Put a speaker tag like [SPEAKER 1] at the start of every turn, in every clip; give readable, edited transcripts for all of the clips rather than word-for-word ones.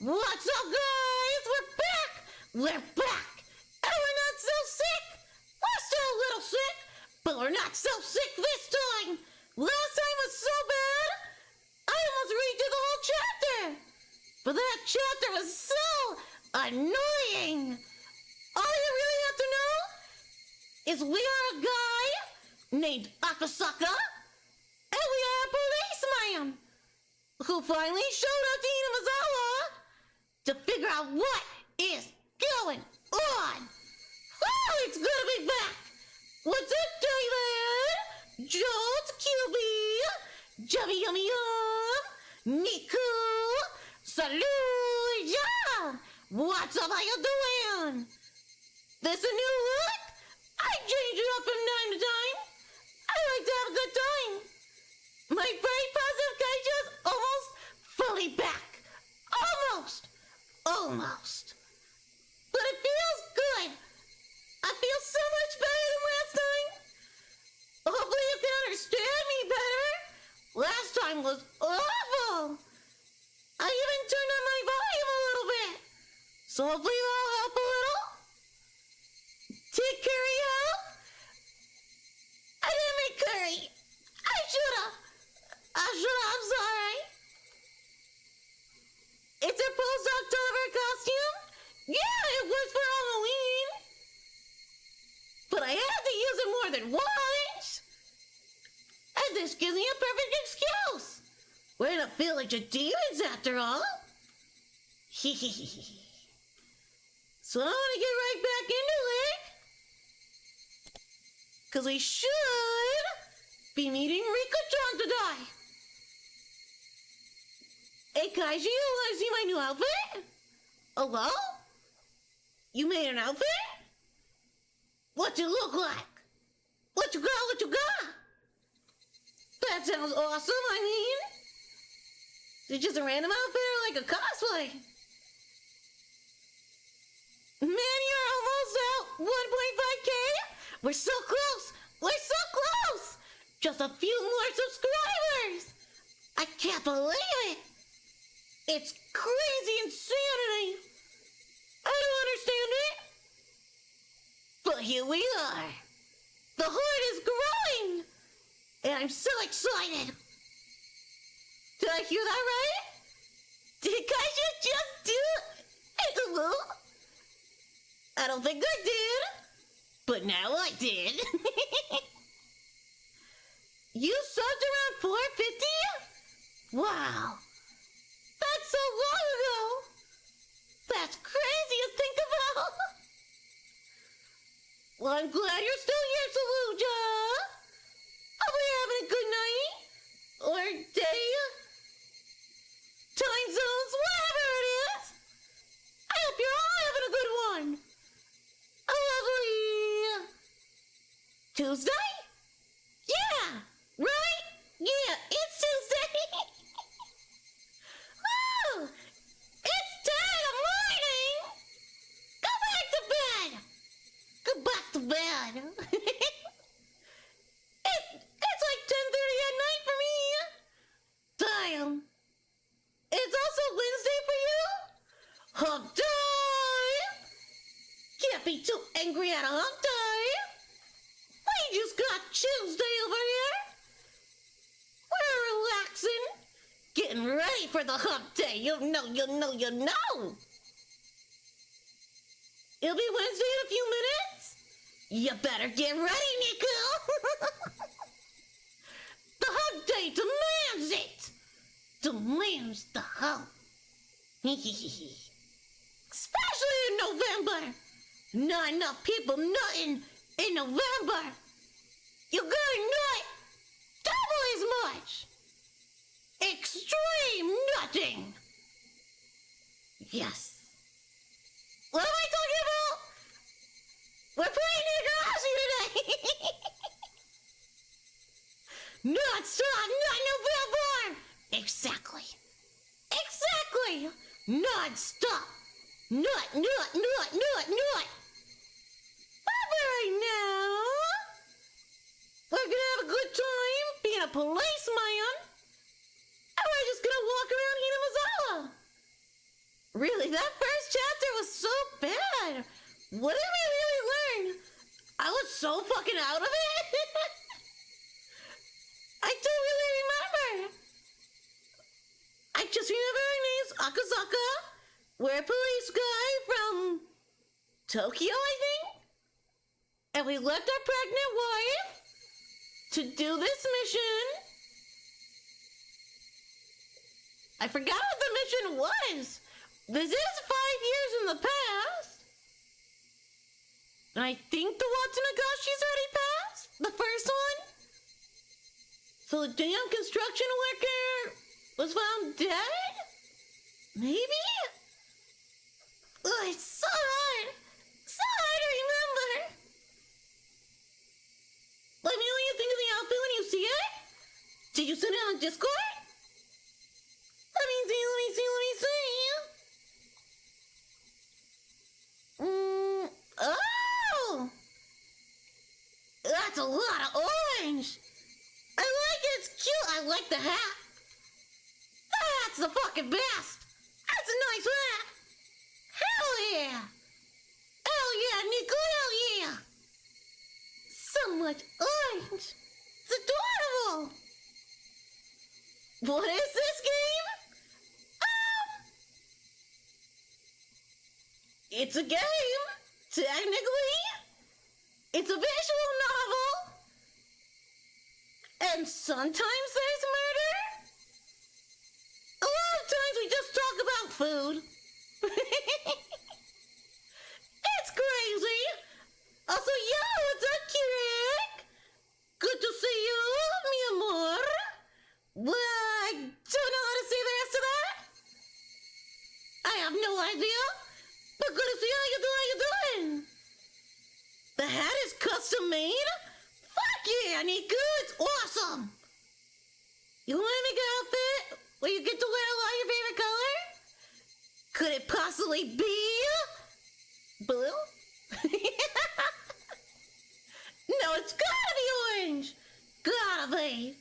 [SPEAKER 1] What's up, guys? We're back! We're back! And we're not so sick! We're still a little sick, but we're not so sick this time! Last time was so bad, I almost redid the whole chapter! But that chapter was so annoying! All you really have to know is we are a guy named Akasaka, and we are a policeman who finally showed up to Himatsubushi to figure out what is going on. Oh, it's good to be back. What's up, David? Jolt, QB, Jummy Yummy Yum, Niku, Salud, yeah. What's up, how you doing? This a new look? I change it up from time to time. I like to have a good time. My very positive kaiju is almost fully back. Almost. But it feels good. I feel so much better than last time. Hopefully you can understand me better. Last time was awful. I even turned on my volume a little bit. So hopefully that'll help a little. Take curry help? I didn't make curry. I should've. I'm sorry. It's a post-October costume? Yeah, it was for Halloween. But I had to use it more than once. And this gives me a perfect excuse. We're in a village of demons after all. So I want to get right back into it. Because we should be meeting RIKA-chan today. Hey, Kaiju, you want to see my new outfit? Hello? You made an outfit? What's it look like? What you got? That sounds awesome, I mean. Is it just a random outfit or like a cosplay? Man, you're almost out 1.5K? We're so close! Just a few more subscribers! I can't believe it! It's crazy insanity! I don't understand it! But here we are! The horde is growing! And I'm so excited! Did I hear that right? Did Kaiju just do it? I don't think I did! But now I did! You subbed around 450? Wow! That's so long ago! That's crazy to think about! Well, I'm glad you're still here, Saluja! Hope you're having a good night! Or day? Time zones, whatever it is! I hope you're all having a good one! A lovely... Tuesday? Yeah! Right? Yeah, it's Tuesday! Woo! It's 10 in the morning! Go back to bed! It's like 10:30 at night for me! Damn! It's also Wednesday for you? Hump day! Can't be too angry at a hump day! We just got Tuesday over here! We're relaxing, getting ready for the hump day. You know. It'll be Wednesday in a few minutes. You better get ready, Niku. The hump day demands it. Demands the hump. Especially in November. Not enough people nutting in November. You gotta nut double as much! Extreme nutting! Yes. What am I talking about? We're playing Higurashi today! Non-stop, not November! Exactly! Non-stop! Nut! But right now... we're gonna have a good time being a policeman. And we're just gonna walk around Himatsubushi. Really, that first chapter was so bad. What did we really learn? I was so fucking out of it. I don't really remember. I just remember our name's Akazaka. We're a police guy from Tokyo, I think. And we left our pregnant wife to do this mission. I forgot what the mission was. This is 5 years in the past. And I think the Watanagashi's already passed. The first one. So the damn construction worker was found dead? Maybe? Ugh, it's so hard. So hard to remember. Let me know what you think of the outfit when you see it. Did you send it on Discord? Let me see. Oh! That's a lot of orange. I like it. It's cute. I like the hat. That's the fucking best. That's a nice hat. Hell yeah. Hell yeah, Nico. Hell yeah. So much orange. It's adorable. What is this game? It's a game. Technically, it's a visual novel. And sometimes there's murder. A lot of times we just talk about food. It's crazy. Also, yo, what's up, Kirik? Good to see you, mi amor. Well, I don't know how to say the rest of that. I have no idea. But good to see how you doing? The hat is custom made? Fuck yeah, Niku, it's awesome. You want to make an outfit where you get to wear a lot of your favorite color? Could it possibly be blue? No, it's gotta be orange. Gotta be.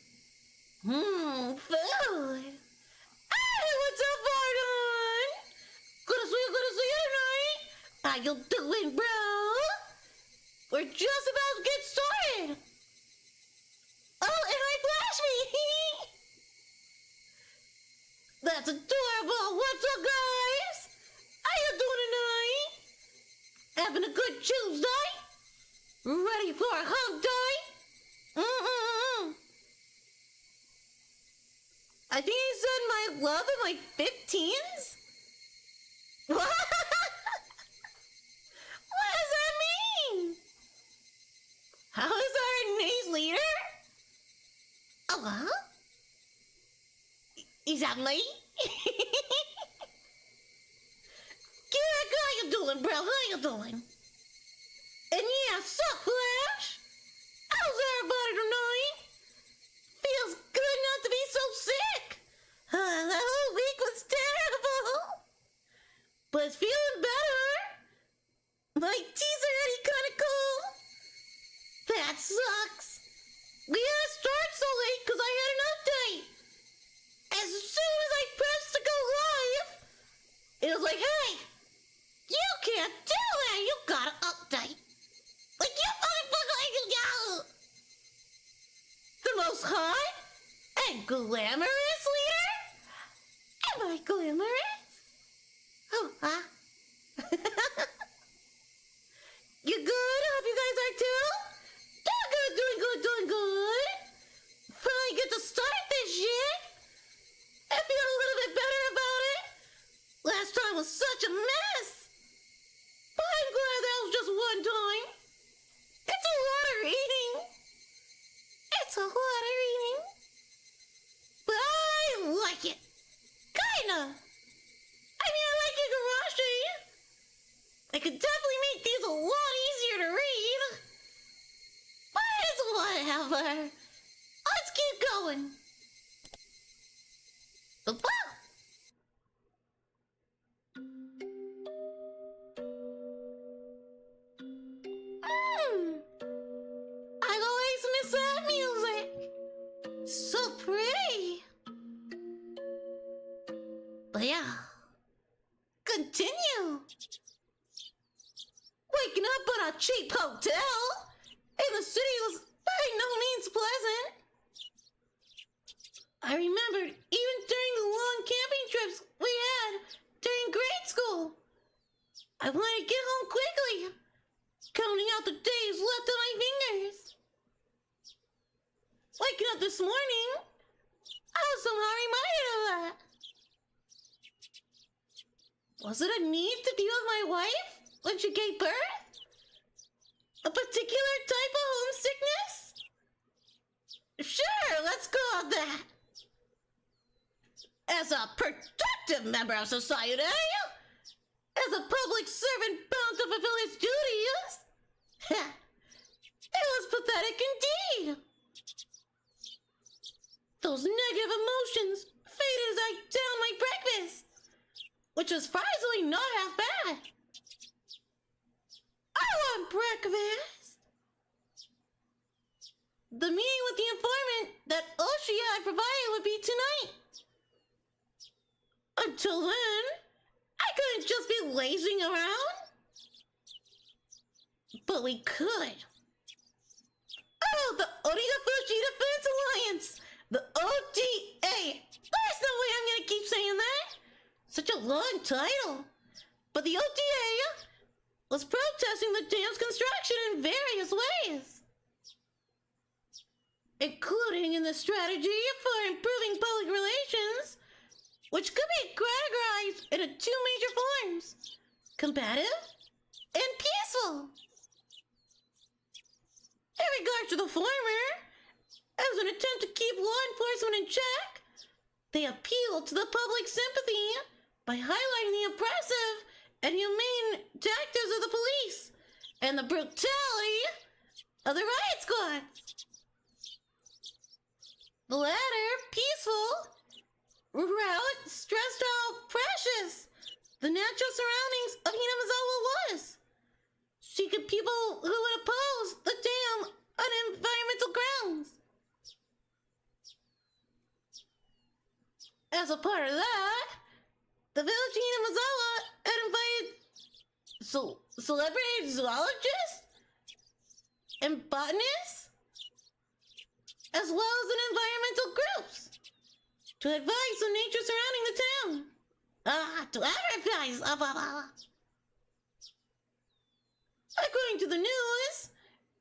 [SPEAKER 1] Food. Hey, what's up, Vardon? Good to see you tonight. How you doing, bro? We're just about to get started. Oh, and I flash me. That's adorable. What's up, guys? How you doing tonight? Having a good Tuesday? Ready for a hump day? I think I said my love in my 15s? What? What does that mean? How is our Nate's leader? Oh, huh? Is that me? Kirik, how you doing, bro? How you doing? And yeah, sup, Flash? How's everybody tonight? Feels good not to be so sick. The whole week was terrible. But it's feeling better. My tea's already kind of cold. That sucks. We had to start so late because I had an update. As soon as I pressed to go live, it was like, hey, you can't do that. You gotta update. Like, you motherfucker, the most hot and glamorous leader? Am I glamorous? Oh, huh? You good? Hope you guys are too? Doing good. Finally get to start this shit. I feel a little bit better about it. Last time was such a mess. But I'm glad that was just one time. It's a lot of reading. But I like it. Kinda. I mean, I like Higurashi. I could definitely make these a lot easier to read. But it's whatever. Let's keep going. I always miss that music. So pretty. But yeah. Waking up in a cheap hotel in the city was by no means pleasant. I remembered even during the long camping trips we had during grade school. I wanted to get home quickly, counting out the days left on my fingers. Waking up this morning, I was somehow reminded of that. Was it a need to be with my wife when she gave birth? A particular type of homesickness? Sure, let's go with that. As a productive member of society, as a public servant bound to fulfill his duties, it was pathetic indeed. Those negative emotions faded as I downed my breakfast, which was surprisingly not half bad. I want breakfast. The meeting with the informant that Oshia had provided would be tonight. Until then, I couldn't just be lazing around. But we could. Oh, the Onigafushi Defense Alliance! The ODA! There's no way I'm gonna keep saying that! Such a long title. But the ODA was protesting the dam's construction in various ways, including in the strategy for improving public relations, which could be categorized into two major forms: combative and peaceful. In regard to the former, as an attempt to keep law enforcement in check, they appealed to the public sympathy by highlighting the oppressive and humane tactics of the police and the brutality of the riot squads. The latter, peaceful, route stressed how precious the natural surroundings of Hinamizawa was, seeking people who would oppose the dam on environmental grounds. As a part of that, the village of Hinamizawa had invited celebrity zoologists and botanists, as well as environmental groups, to advise the nature surrounding the town. To advertise. According to the news,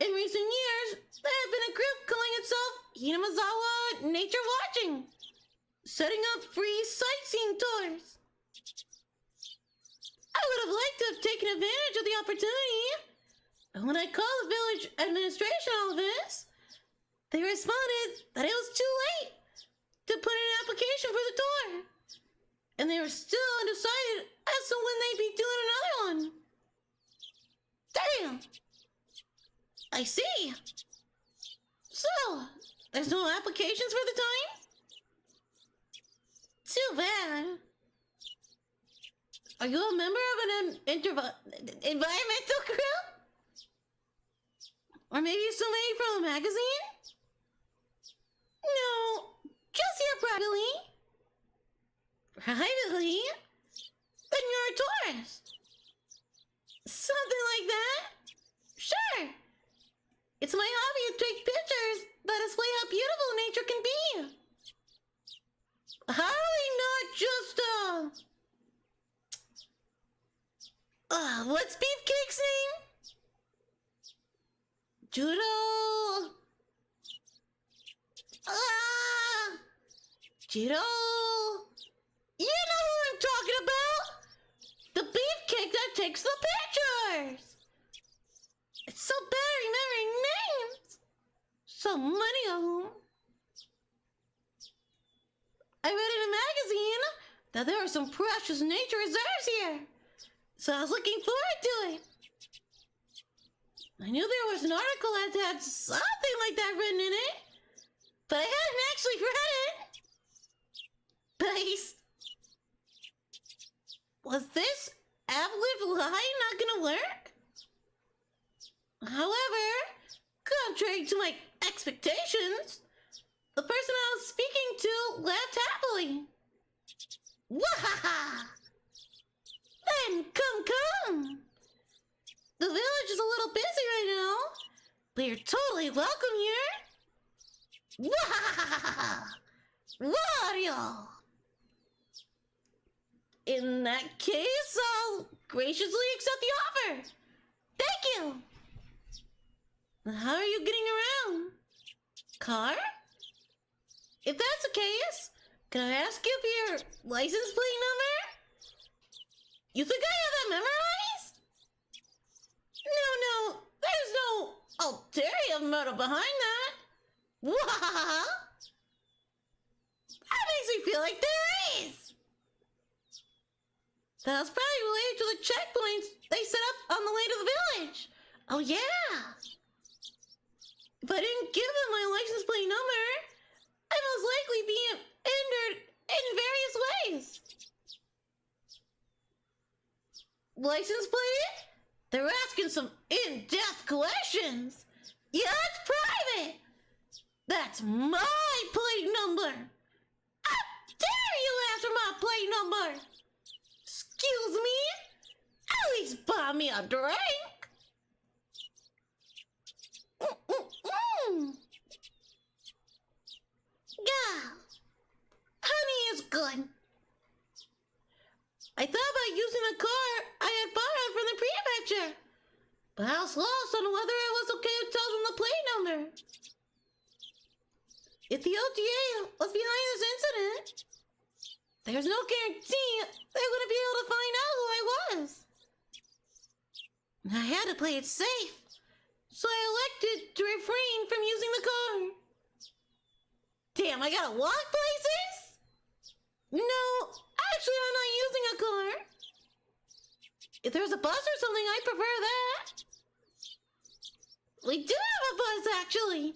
[SPEAKER 1] in recent years, there had been a group calling itself Hinamizawa Nature Watching, setting up free sightseeing tours. I would have liked to have taken advantage of the opportunity, and when I called the village administration office, they responded that it was too late to put in an application for the tour, and they were still undecided as to when they'd be doing another one. Damn! I see. So, there's no applications for the time? Too bad. Are you a member of an environmental group? Or maybe somebody from a magazine? No, just here privately. Privately? Then you're a tourist. Something like that? Sure. It's my hobby to take pictures that display how beautiful nature can be. How are we not just, what's Beefcake's name? Judo. Judo. You know who I'm talking about? The beefcake that takes the pictures. It's so bad remembering names. So many of them. I read in a magazine that there are some precious nature reserves here, so I was looking forward to it. I knew there was an article that had something like that written in it, but I hadn't actually read it. Base. Was this ad-lib lie not gonna work? However, contrary to my expectations, the person I was speaking to laughed happily. Wahaha! Then come. The village village is a little busy right now, but you're totally welcome here. Wow! Wario! In that case, I'll graciously accept the offer. Thank you. How are you getting around? Car? If that's the case, can I ask you for your license plate number? You think I have that memorized? No, there's no ulterior motive behind that. Wow! That makes me feel like there is. That's probably related to the checkpoints they set up on the way to the village. Oh yeah. If I didn't give them my license plate number, I'd most likely be hindered in various ways. License plate? They're asking some in-depth questions. Yeah, it's private. That's my plate number. How dare you ask for my plate number? Excuse me? At least buy me a drink. Yeah. Honey is good. I thought about using the car I had borrowed from the prefecture, but I was lost on whether it was okay to tell them the plate number. If the OTA was behind this incident, there's no guarantee they wouldn't be able to find out who I was. I had to play it safe, so I elected to refrain from using the car. Damn, I gotta walk places? No, actually I'm not using a car. If there's a bus or something, I'd prefer that. We do have a bus, actually.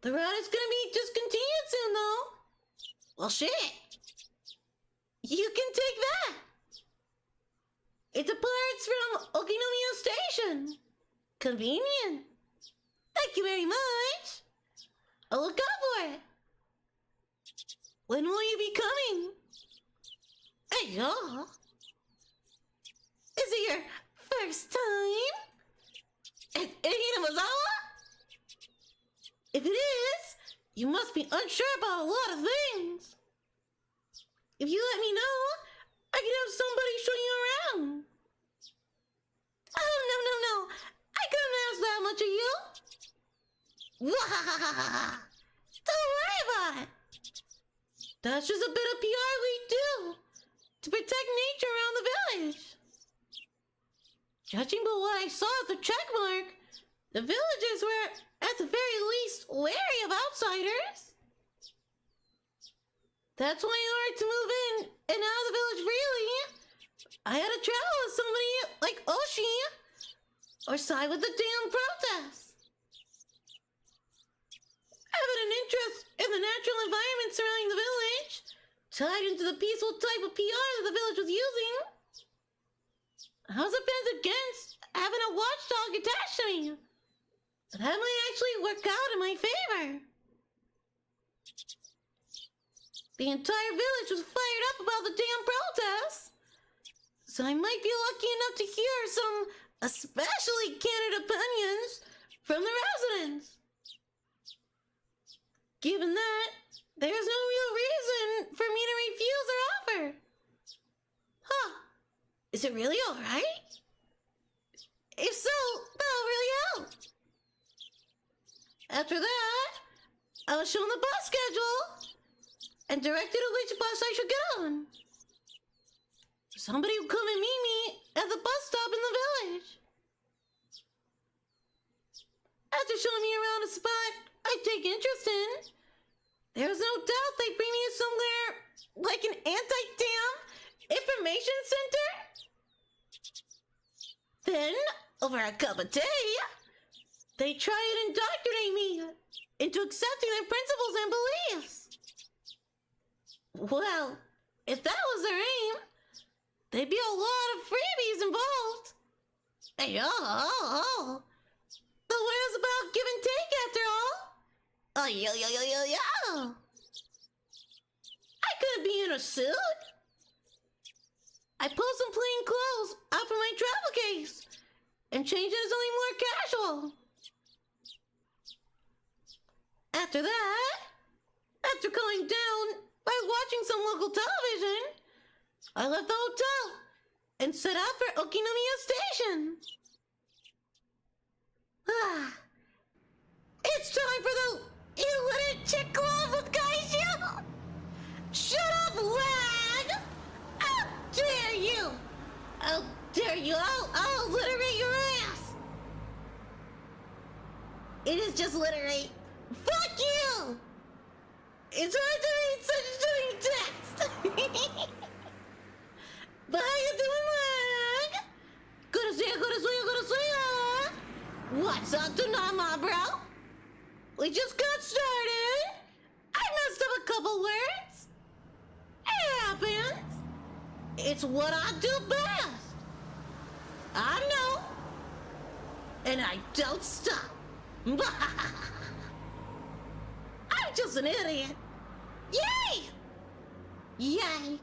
[SPEAKER 1] The route is gonna be discontinued soon, though. Well, shit. You can take that. It departs from Okinomiya Station. Convenient. Thank you very much. I'll look out for it. When will you be coming? Hey, y'all. Is it your first time in Hinamazawa? If it is, you must be unsure about a lot of things. If you let me know, I can have somebody show you around. Oh, no. I couldn't ask that much of you. Don't worry about it. That's just a bit of PR we do to protect nature around the village. Judging by what I saw at the checkmark, the villagers were, at the very least, wary of outsiders. That's why in order to move in and out of the village freely, I had to travel with somebody like Oshi or side with the damn protests. Having an interest in the natural environment surrounding the village, tied into the peaceful type of PR that the village was using, I was offended against having a watchdog attached to me. But that might actually work out in my favor. The entire village was fired up about the damn protests, so I might be lucky enough to hear some especially candid opinions from the residents. Given that, there's no real reason for me to refuse their offer. Huh. Is it really alright? If so, that'll really help. After that, I was shown the bus schedule and directed to which bus I should get on. Somebody would come and meet me at the bus stop in the village. After showing me around a spot I take interest in, there was no doubt they'd bring me to somewhere like an anti-dam information center. Then, over a cup of tea, they try and indoctrinate me into accepting their principles and beliefs. Well, if that was their aim, there'd be a lot of freebies involved. Hey, oh. The world's about give and take after all. Oh, yo. I couldn't be in a suit. I pulled some plain clothes out from my travel case and change into something more casual. After that, after going down by watching some local television, I left the hotel and set out for Okinomiya Station. It's time for the illiterate chick club with Kaiju! Shut up, lag! How dare you! How dare you! I'll alliterate your ass! It is just literate. Fuck you! It's hard to read such a stunning text! But how you doing, lag? Good to see you, good to see you, good to see you! What's up tonight, my bro? We just got started. I messed up a couple words. It happens. It's what I do best. I know. And I don't stop. I'm just an idiot. Yay! Yay!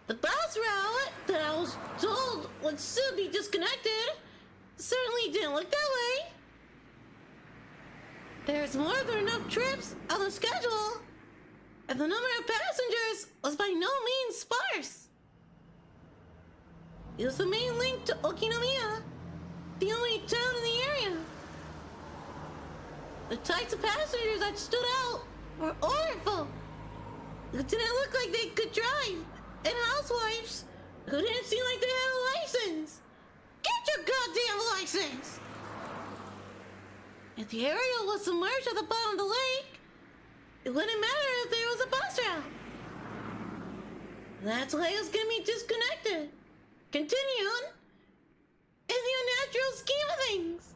[SPEAKER 1] The bus route that I was told would soon be disconnected certainly didn't look that way. There's more than enough trips on the schedule, and the number of passengers was by no means sparse. It was the main link to Okinomiya, the only town in the area. The types of passengers that stood out were orderful. It didn't look like they could drive, and housewives who didn't seem like they had a license. Get your goddamn license! If the area was submerged at the bottom of the lake, it wouldn't matter if there was a bus route. That's why it was gonna be disconnected. Continued in the unnatural scheme of things.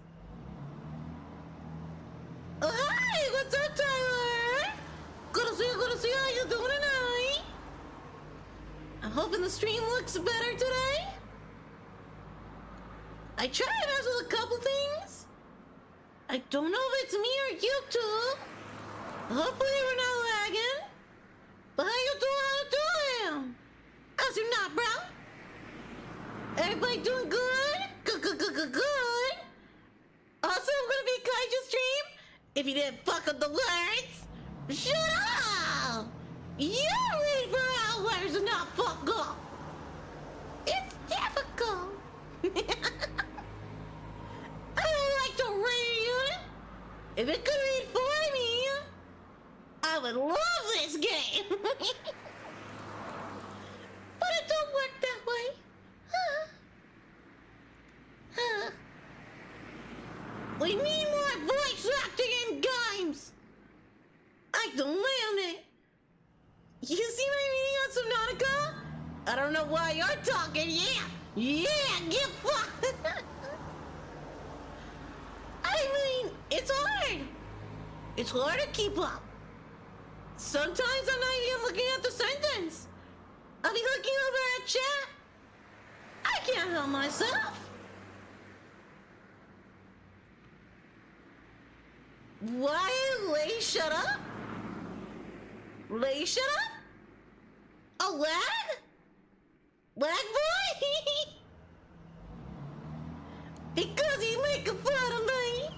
[SPEAKER 1] Oh, hi! What's up, Tyler? Good to see you, good to see you. How you doing tonight? I'm hoping the stream looks better today. I tried to mess with a couple things. I don't know if it's me or YouTube. Hopefully we're not lagging. But how you doing? How's your not, bro? Everybody doing good? Good. Also, I'm gonna be a Kaiju stream. If you didn't fuck up the words, shut up! You read for hours and not fuck up. It's difficult. I don't like to read. If it could read for me, I would love this game. But it don't work that way. We need more voice acting in games. I don't land it. You see my reading on Subnautica? I don't know why you're talking. Yeah, get fucked. I mean, it's hard. It's hard to keep up. Sometimes I'm not even looking at the sentence. I'll be looking over at chat. I can't help myself. Why, Lay, shut up? Lay, shut up? A lag? Lag boy? Because he's making fun of me.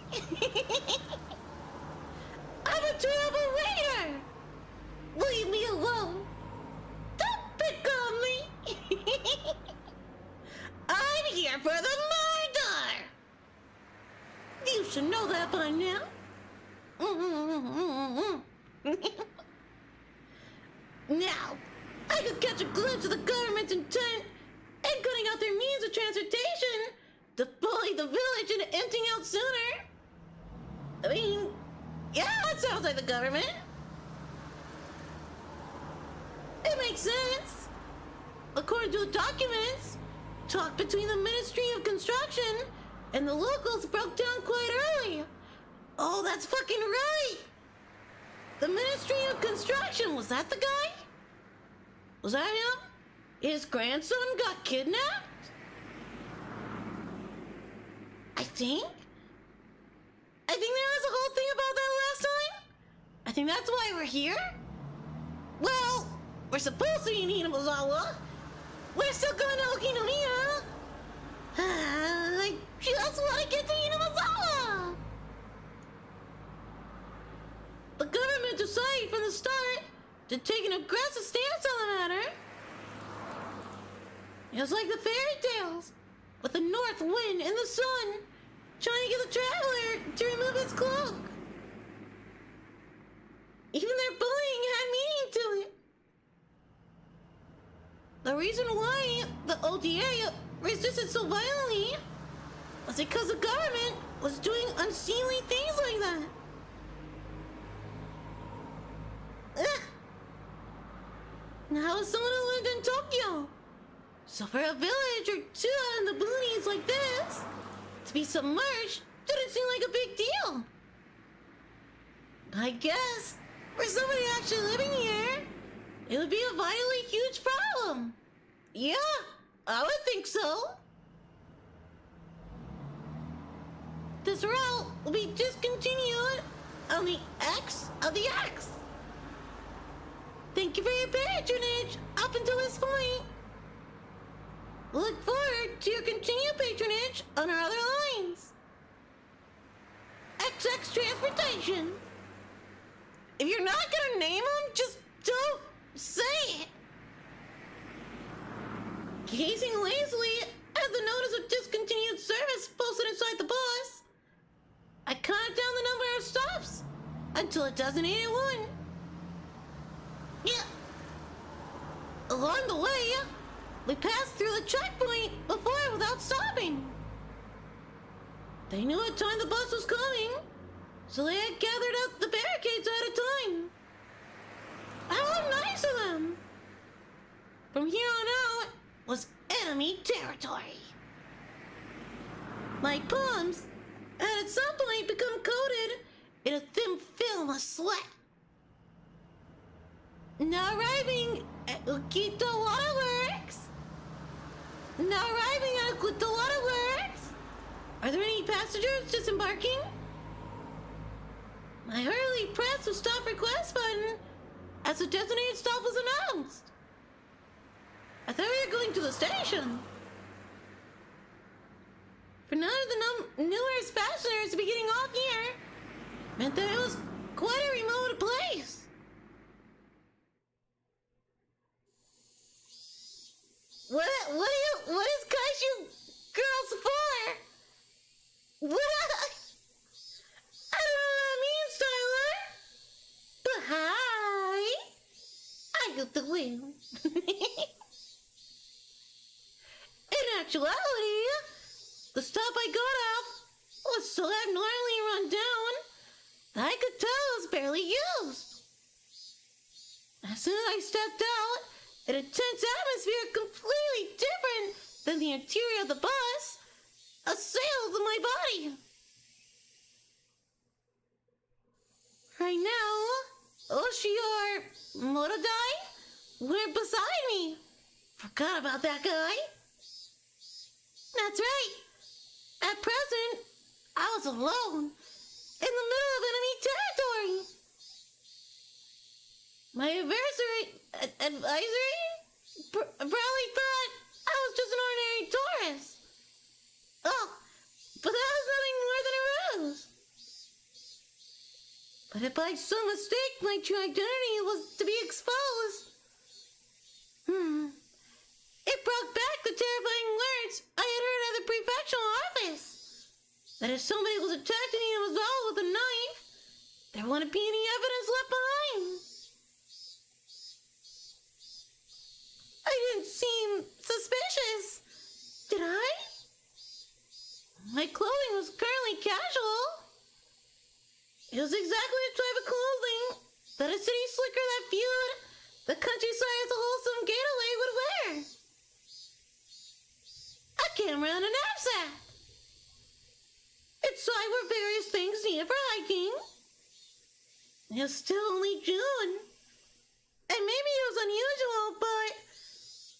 [SPEAKER 1] I'm a terrible reader. Leave me alone. Don't pick on me. I'm here for the murder. You should know that by now. Now, I could catch a glimpse of the government's intent in cutting out their means of transportation to bully the village into emptying out sooner. I mean, yeah, that sounds like the government. It makes sense. According to the documents, talk between the Ministry of Construction and the locals broke down quite early. Oh, that's fucking right. The Ministry of Construction, was that the guy? Was that him? His grandson got kidnapped? I think there was a whole thing about that last time. I think that's why we're here. Well, we're supposed to be in Himatsubushi. We're still going to Okinomiya. to take an aggressive stance on the matter. It was like the fairy tales, with the north wind and the sun trying to get the traveler to remove his cloak. Even their bullying had meaning to it. The reason why the ODA resisted so violently was because the government was doing unseemly things like that. Ugh. Now, as someone who lived in Tokyo, so for a village or two out in the boonies like this to be submerged didn't seem like a big deal. I guess for somebody actually living here, it would be a vitally huge problem. Yeah, I would think so. This route will be discontinued on the X of the X. Thank you for your patronage up until this point. We'll look forward to your continued patronage on our other lines. XX Transportation. If you're not gonna name them, just don't say it. Gazing lazily at the notice of discontinued service posted inside the bus, I counted down the number of stops until it does an 81. Yeah. Along the way, we passed through the checkpoint before without stopping. They knew what time the bus was coming, so they had gathered up the barricades ahead of time. How nice of them! From here on out was enemy territory. My palms had at some point become coated in a thin film of sweat. Now arriving at Ukito Waterworks. Now arriving at Ukito Waterworks. Are there any passengers disembarking? I hurriedly pressed the stop request button as the designated stop was announced. I thought we were going to the station. For none of the numerous passengers to be getting off here meant that it was quite a remote place. What is Kaiju Girls for? What? I don't know what that means, Tyler. But hi. I got the win. In actuality, the stop I got off was so abnormally run down that I could tell it was barely used. As soon as I stepped out, an intense atmosphere completely different than the interior of the bus assailed my body. Right now, Oshi or Morodai were beside me. Forgot about that guy. That's right. At present, I was alone in the middle of enemy territory. My advisory probably thought I was just an ordinary tourist. Oh, but that was nothing more than a ruse. But if by some mistake my true identity was to be exposed, it brought back the terrifying words I had heard at the prefectural office. That if somebody was attacked and he was all with a knife, there wouldn't be any evidence left behind. I didn't seem suspicious, did I? My clothing was currently casual. It was exactly the type of clothing that a city slicker that viewed the countryside as a wholesome getaway would wear. A camera and a knapsack. Inside were various things needed for hiking. It was still only June. And maybe it was unusual, but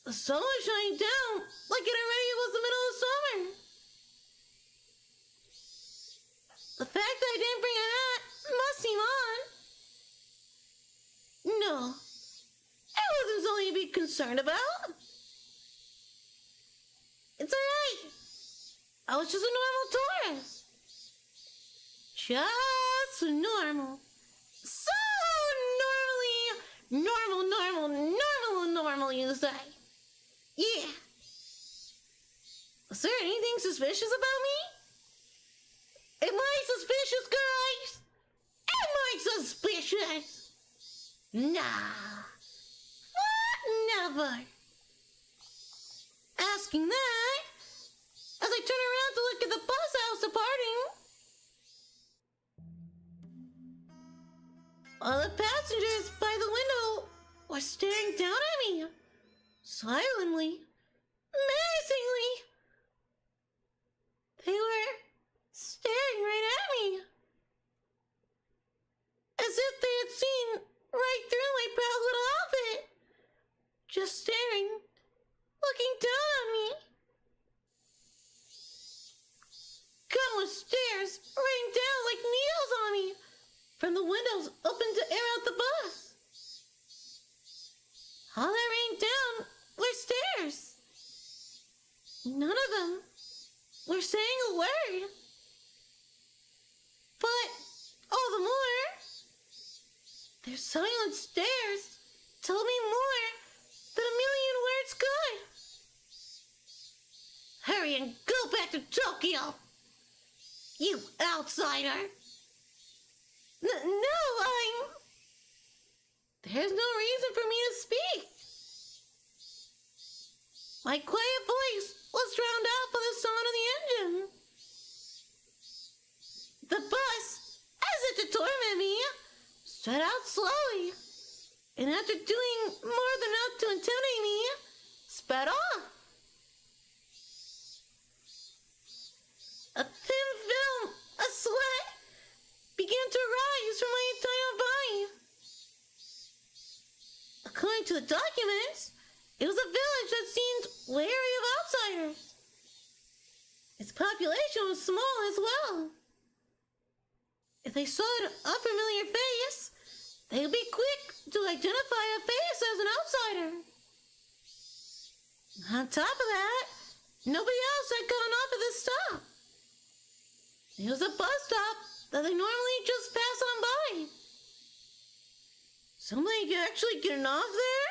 [SPEAKER 1] the sun was shining down like it already was the middle of summer. The fact that I didn't bring a hat must seem odd. No, it wasn't something to be concerned about. It's alright. I was just a normal tourist. Just normal. So normally Normal, you say? Yeah. Is there anything suspicious about me? Am I suspicious, guys? Am I suspicious? Nah. What? Never. Asking that, as I turn around to look at the bus house departing, all the passengers by the window were staring down at me, silently, menacingly. They were staring right at me, as if they had seen right through my proud little outfit, just staring, looking down on me. Countless stares raining down like needles on me from the windows open to air out the bus. All that rained down were stares. None of them were saying a word. But all the more, their silent stares told me more than a million words could. Hurry and go back to Tokyo, you outsider. No, There's no reason for me to speak. My quiet voice was drowned out by the sound of the engine. The bus, as if to torment me, sped out slowly, and after doing more than enough to intimidate me, sped off. A thin film of sweat began to rise from my entire body. According to the documents, it was a village that seemed wary of outsiders. Its population was small as well. If they saw an unfamiliar face, they would be quick to identify a face as an outsider. On top of that, nobody else had gone off at this stop. It was a bus stop that they normally just pass on by. Somebody could actually get off there?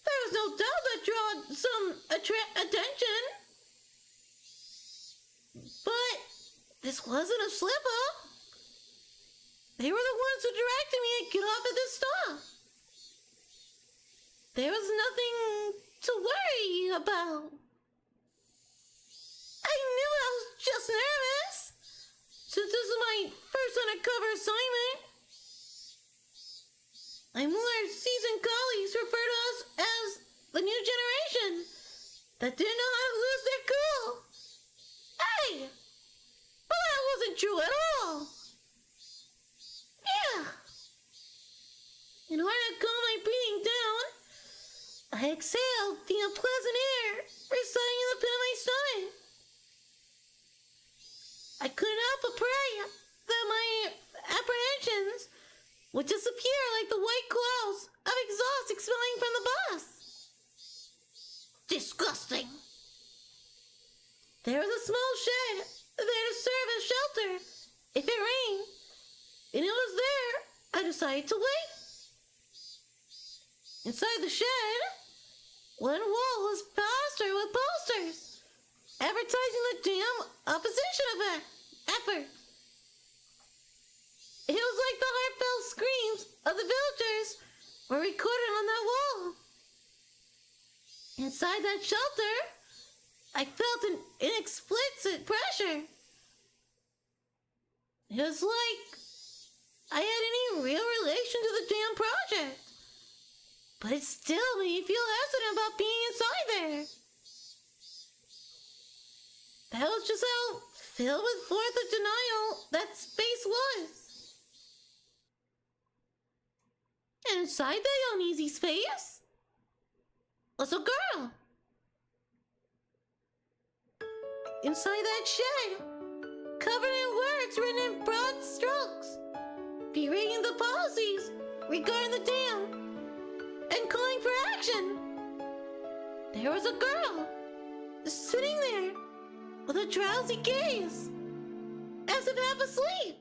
[SPEAKER 1] There was no doubt that drew some attention. But this wasn't a slip-up. They were the ones who directed me to get off at this stop. There was nothing to worry about. I knew I was just nervous, since this is my first undercover assignment. My more seasoned colleagues refer to us as the new generation that didn't know how to lose their cool. Hey! Well, that wasn't true at all. Yeah. In order to calm my breathing down, I exhaled the unpleasant air residing in the pit of my stomach. I couldn't help but pray that my apprehensions would disappear like the white clouds of exhaust expelling from the bus. Disgusting. There was a small shed there to serve as shelter if it rained, and it was there I decided to wait. Inside the shed, one wall was plastered with posters advertising the dam opposition effort. It was like the heartfelt screams of the villagers were recorded on that wall. Inside that shelter, I felt an inexplicit pressure. It was like I had any real relation to the damn project, but it still made me feel hesitant about being inside there. That was just how filled with forth of denial that space was. And inside that uneasy space was a girl. Inside that shed, covered in words written in broad strokes, berating the policies regarding the dam and calling for action. There was a girl sitting there with a drowsy gaze, as if half asleep.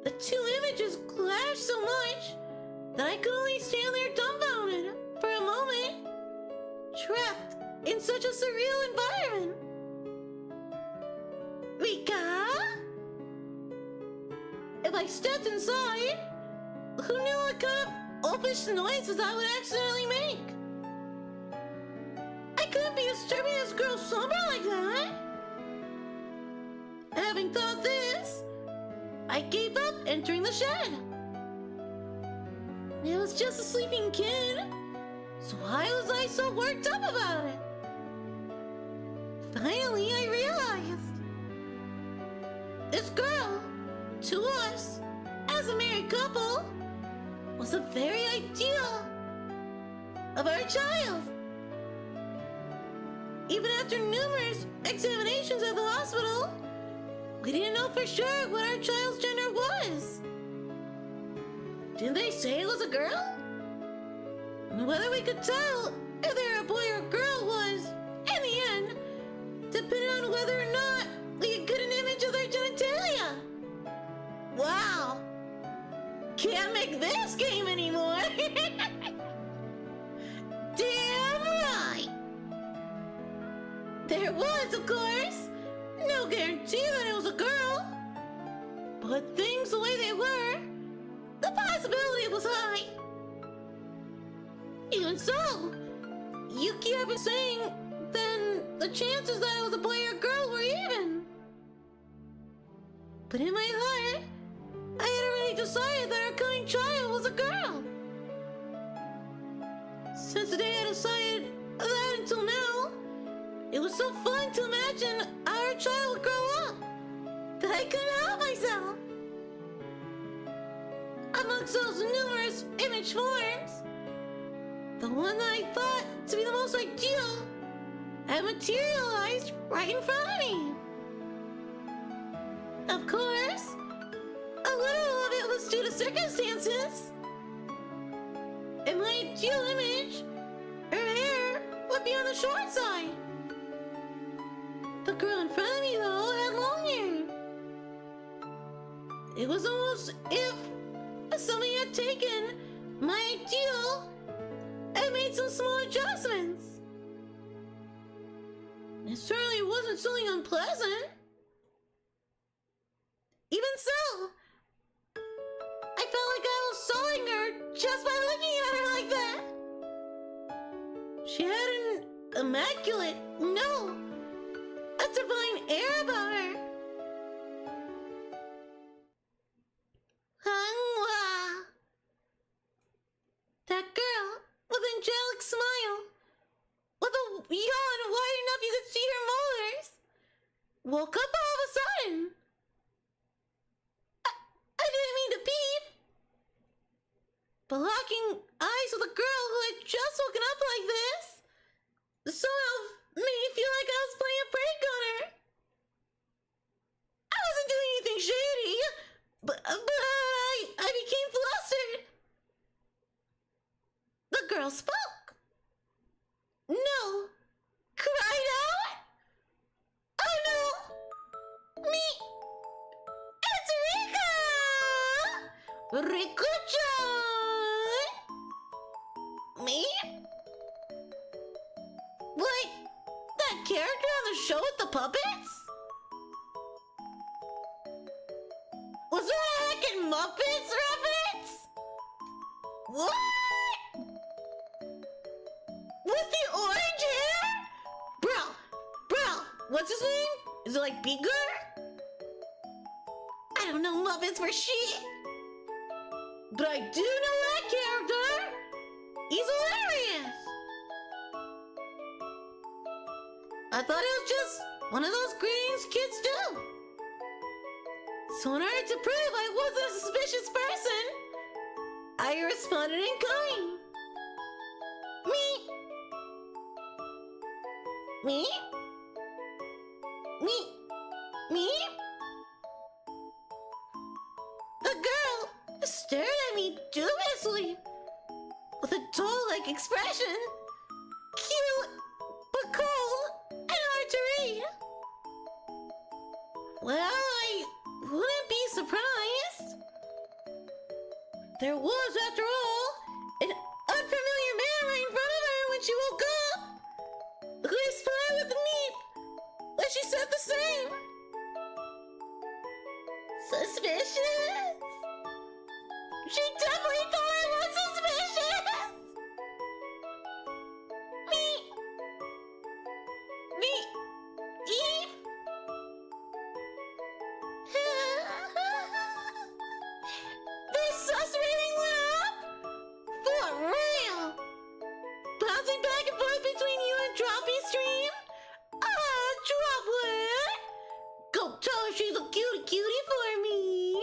[SPEAKER 1] The two images clashed crush so much that I could only stand there dumbfounded for a moment, trapped in such a surreal environment. Rika? If I stepped inside, who knew what kind of oafish noises I would accidentally make? I couldn't be disturbing this girl's slumber like that. Having thought this, I gave up entering the shed. It was just a sleeping kid, so why was I so worked up about it? Finally, I realized. This girl, to us, as a married couple, was the very ideal of our child. Even after numerous examinations at the hospital, we didn't know for sure what our child's gender was. Didn't they say it was a girl? And whether we could tell if they were a boy or a girl was, in the end, depended on whether or not we could get an image of their genitalia. Wow! Can't make this game anymore! Damn right! There was, of course, no guarantee that it was a girl. But things the way they were, the possibility was high. Even so, Yuki had been saying then the chances that it was a boy or girl were even. But in my heart, I had already decided that our coming child was a girl. Since the day I decided that until now, it was so fun to imagine how our child would grow up that I couldn't help myself. Amongst those numerous image forms, the one that I thought to be the most ideal had materialized right in front of me. Of course, a little of it was due to circumstances. In my ideal image, her hair would be on the short side. The girl in front of me, though, had long hair. It was almost if somebody had taken my ideal and made some small adjustments. It certainly wasn't something unpleasant. Even so, I felt like I was sullying her just by looking at her like that. She had an immaculate, no, a divine air about her. Hangwa. That girl with angelic smile, with a yawn wide enough you could see her molars, woke up all of a sudden. I didn't mean to peep, but locking eyes with a girl who had just woken up like this somehow made me feel like I was playing a prank on her. I wasn't doing anything shady, but I became flustered. The girl spoke. No. Cried out. Oh no. Me. It's Rika! Rika-chan! Me? Like, that character on the show with the puppets? Was that a heckin' Muppets reference? What? With the orange hair? Bro, what's his name? Is it like Beaker? I don't know Muppets for shit. But I do know that character. He's hilarious. I thought it was just one of those greetings kids do. So in order to prove I wasn't a suspicious person, I responded in kind. Me? The girl stared at me dubiously with a doll-like expression. Cute, but cold and hard to read. Well, I wouldn't be surprised. There was, after all, an unfamiliar man right in front of her when she woke up. Who smiled with Meep, but she said the same. Suspicious? She definitely thought I was suspicious! Eve? This sus reading went up? For real? Bouncing back and forth between you and Droppy Stream? Ah, Droplet! Go tell her she's a cutie for me!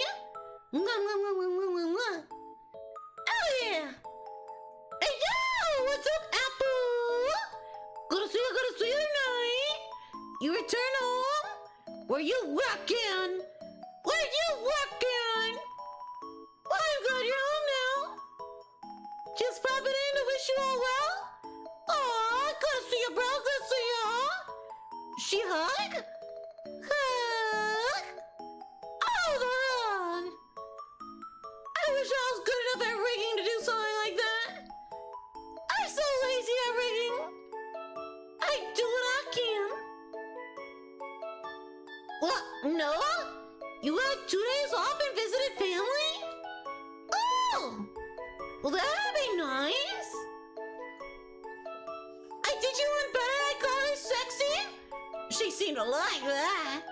[SPEAKER 1] Oh yeah! Hey yo! What's up, Apple? Gonna see you tonight! You return home? Where you working? I'm glad you're home now! Just popping in to wish you all well? Aw, good to see you, bro, good to see you! She hug? Hug? Oh, the hug! I wish I was good enough at rigging to do something like that! I'm so lazy at rigging! I do what I can! What? No? You had 2 days off and visited family? Oh! Well, that'd be nice! I did you one better, I call her sexy? She seemed to like that!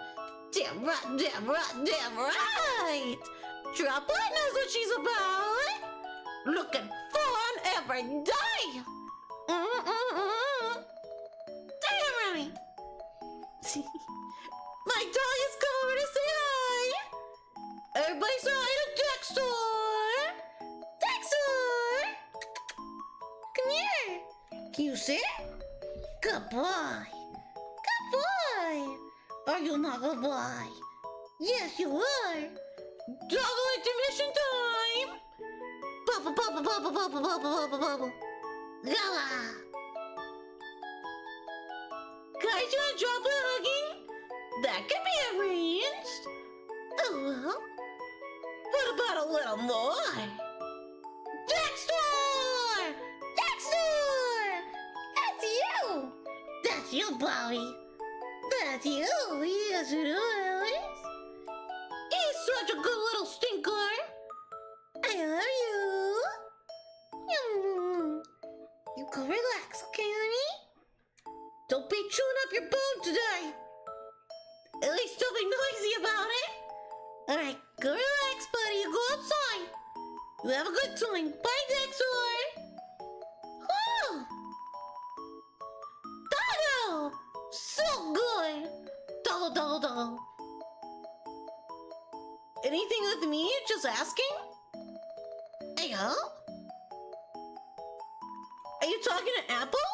[SPEAKER 1] Damn right! Droplet knows what she's about! Looking fun every day! Damn right! My dog has come over to say hi! Everybody say hi to Dexter! Come here! Can you sit? Good boy! Are you not good boy? Yes, you are! Dog intermission time! Bubble! Gala! Kaiju and Droplet hugging? That could be arranged. Oh well. What about a little more? Dexter! That's you, Bobby. That's you. Yes, it is. He's such a good little stinker. I love you. You go relax, okay, honey? Don't be chewing up your bone today. At least don't be noisy about it. Alright, go relax, buddy. You go outside. You have a good time. Bye, Dexter. Oh! Doggo! So good. Doggo. Anything with me? Just asking? Hey, huh? Are you talking to Apple?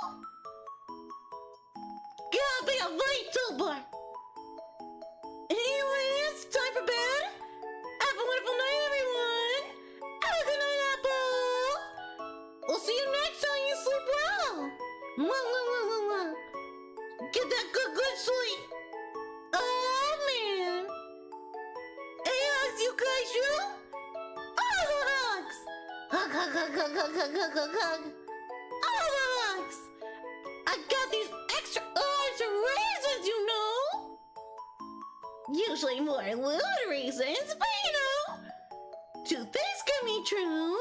[SPEAKER 1] Gotta be a Vtuber. Anyways, time for bed. Have a wonderful night, everyone. Have a good night, Apple. We'll see you next time you sleep well. Get that good sleep. Oh, man. Hey, hugs, you guys, you? All the hugs. Hug. All the hugs. I got these extra large raisins, you know. Usually more lewd reasons, but you know, 2 things can be true.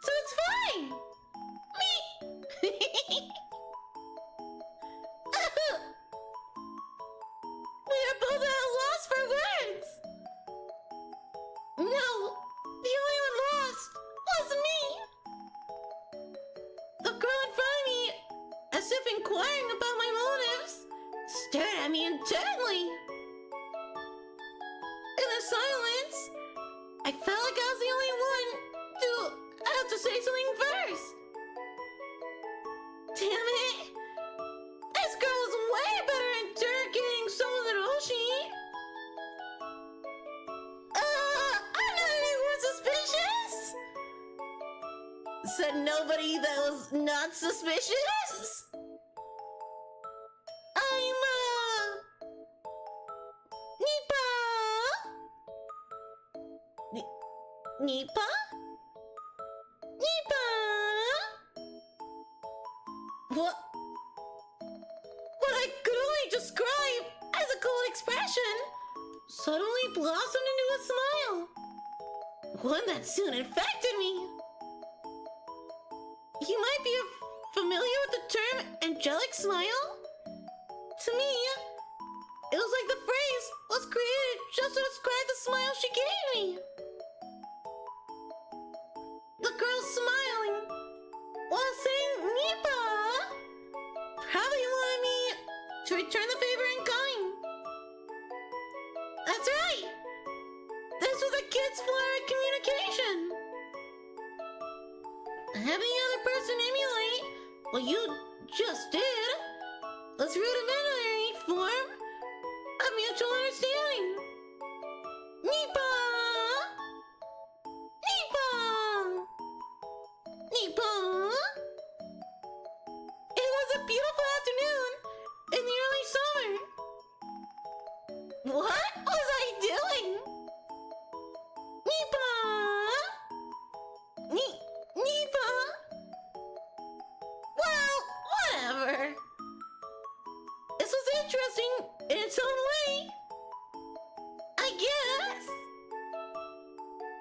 [SPEAKER 1] So it's fine. Me. We are both at a loss for words. No, the only one lost was me. The girl in front of me, as if inquiring about my motives, stared at me intently. In the silence, I felt like I was the only one to have to say something first. Damn it! This girl was way better at interrogating someone than Oshi. I'm not anyone suspicious. Said nobody that was not suspicious. I'm Nipa? What I could only describe as a cold expression suddenly blossomed into a smile. One that soon infected me. You might be familiar with the term angelic smile? To me, it was like the phrase was created just to describe the smile she gave me. The girl smiling while saying Nipa probably wanted me to return the favor in kind. That's right! This was a kid's form of communication. Having the other person emulate what you just did was rudimentary form of mutual understanding. Nipa! Nipa! Nipa! It was a beautiful afternoon in the early summer. What was I doing? Nipa! Nipa! Well, whatever. This was interesting in its own way, I guess.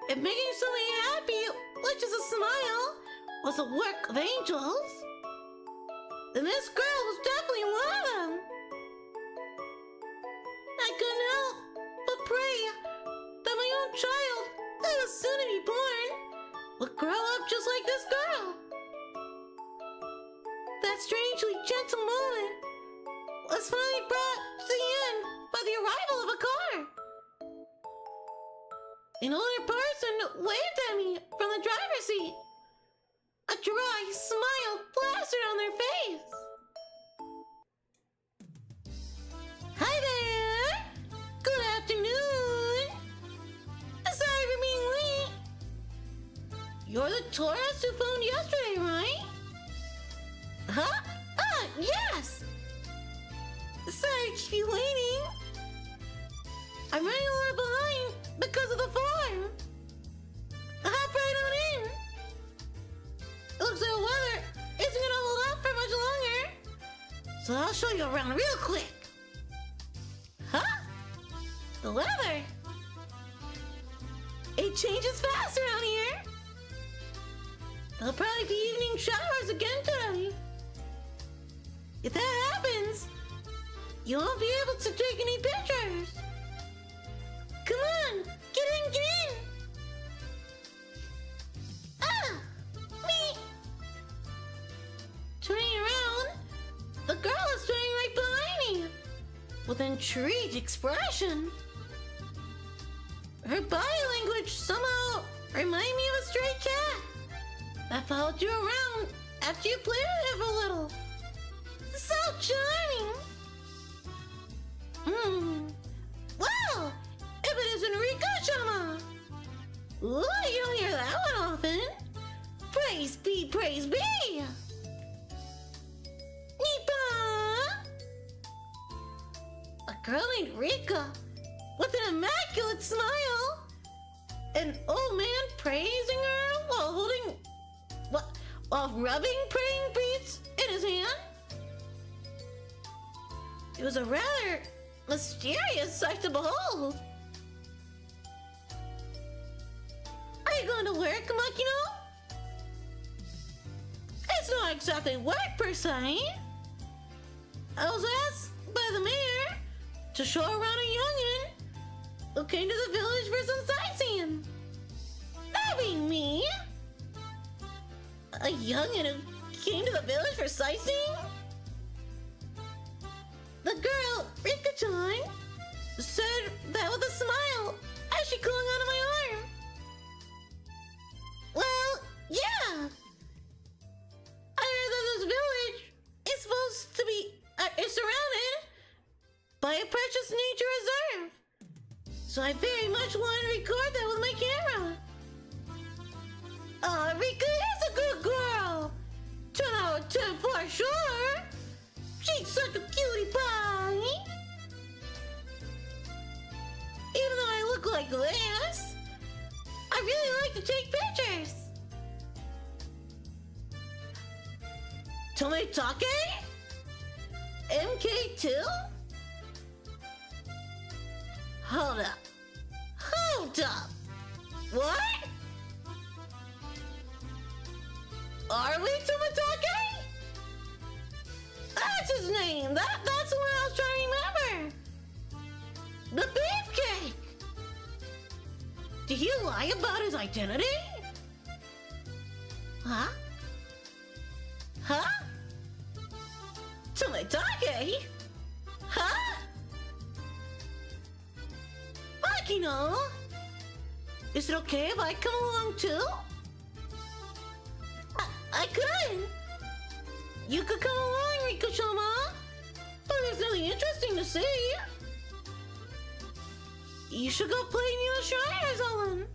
[SPEAKER 1] If making somebody happy, which is a smile, was a work of angels, then this girl was definitely one of them. I couldn't help but pray that my own child, that was soon to be born, would grow up just like this girl. That strangely gentle moment was finally brought to the end by the arrival of a car. An older person waved at me from the driver's seat. A dry smile plastered on their face. Hi there! Good afternoon! Sorry for being late. You're the tourist who phoned yesterday, right? Huh? Ah, yes! Sorry to keep you waiting. I'm running a little behind because of the farm. Hop right on in. It looks like the weather isn't gonna hold up for much longer, so I'll show you around real quick. Huh? The weather? It changes fast around here. There'll probably be evening showers again today. If that happens, you won't be able to take any pictures. Come on, get in, get in. Ah, me. Turning around, the girl is standing right behind me with intrigued expression. Her body language somehow reminded me of a stray cat that followed you around after you played with it for a little. So charming. Well, if it isn't RIKA-chama. Ooh, you don't hear that one often. Praise be, praise be. Nipa. A girl named RIKA with an immaculate smile. An old man praising her while holding, while rubbing praying beads in his hand. It was a rather mysterious sight to behold. Are you going to work, Makino? It's not exactly work per se. I was asked by the mayor to show around a youngin' who came to the village for some sightseeing. That being me. A youngin' who came to the village for sightseeing? The girl, RIKA-chan, said that with a smile as she clung onto my arm. Well, yeah. I heard that this village is supposed to be is surrounded by a precious nature reserve. So I very much want to record that with my camera. RIKA is a good girl. 10 out of 10 for sure. She's such a cutie pie. Even though I look like this, I really like to take pictures. Told me to Tomitake? MK2? Hold up. Hold up. What? Are we Tomitake? That's his name. That's what I was trying to remember. The beefcake. Did he lie about his identity? Huh? Huh? Tomitake? Huh? Makino? Is it okay if I come along too? I could. You could come along, Rika-sama. But there's nothing interesting to see. You should go play near the shrine or something.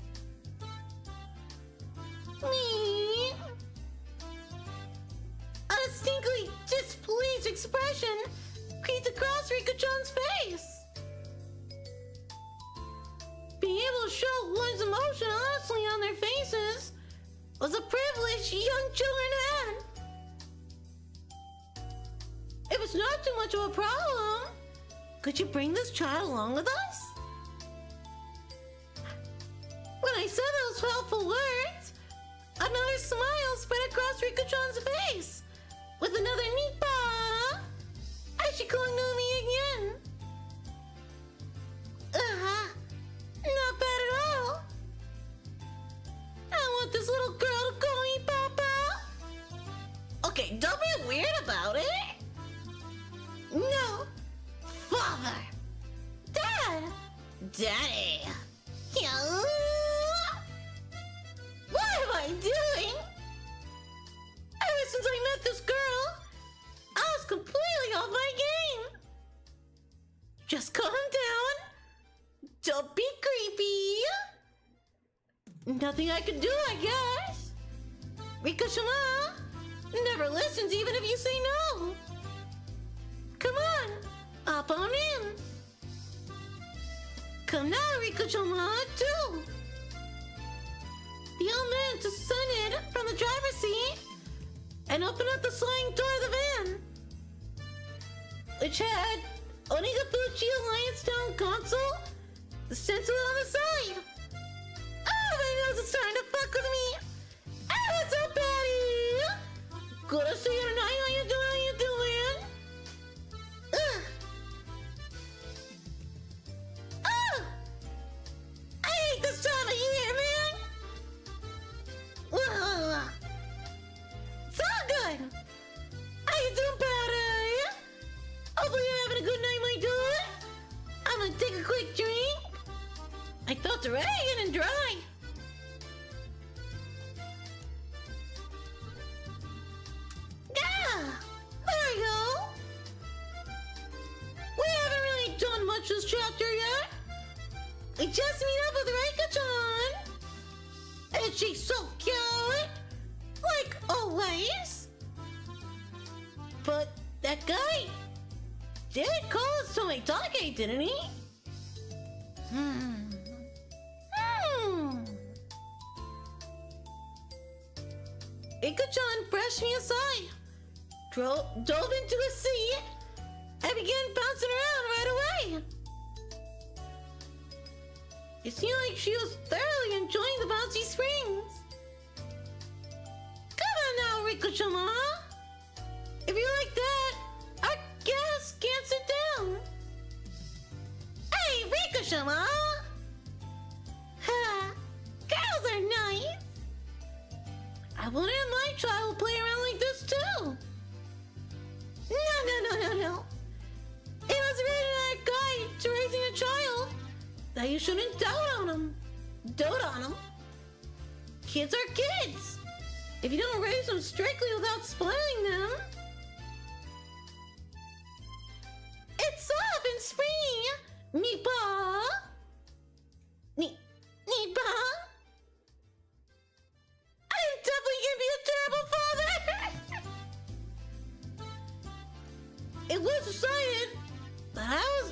[SPEAKER 1] Me. A distinctly displeased expression creeps across Rika-chan's face. Being able to show one's emotion honestly on their faces was a privilege young children had. If it's not too much of a problem, could you bring this child along with us? When I said those helpful words, another smile spread across Rika-chan's face, with another nipa as she clung to me again. Not bad at all. I want this little girl to call me Papa. Okay, don't be weird about it. No. Father. Dad. Daddy. Yeah. What am I doing? Ever since I met this girl, I was completely off my game. Just calm down. Don't be creepy. Nothing I can do, I guess. Rika-sama never listens even if you say no. Come on, hop on in. Come now, Rika-sama, too. The old man descended from the driver's seat and opened up the sliding door of the van, which had Onigafuchi Alliance Town Console stenciled on the side. Oh, my nose is starting to fuck with me. Oh, what's up, Patty? Good to see you tonight. How you doing? How you doing? Oh, I hate this time of year, man. It's all good. How you doing, Patty? Hopefully you're having a good night, my dude. I'm gonna take a quick drink. I thought the rain and dry. Yeah, there we go. We haven't really done much this chapter yet. We just meet up with Rika-chan. And she's so cute, like always. But that guy did call us Tomitake, didn't he? Rika-chan brushed me aside, dove into a seat, and began bouncing around right away. It seemed like she was thoroughly enjoying the bouncy springs. Come on now, Rika-sama. If you like that, our guest can't sit down. Hey, Rika-sama! Ha! Girls are nice! I wonder if my child will play around like this too. No. It was written in our guide to raising a child that you shouldn't dote on them. Kids are kids. If you don't raise them strictly without spoiling them. It's off in spring, Nipa. Nipa. I'm definitely gonna be a terrible father. It was decided that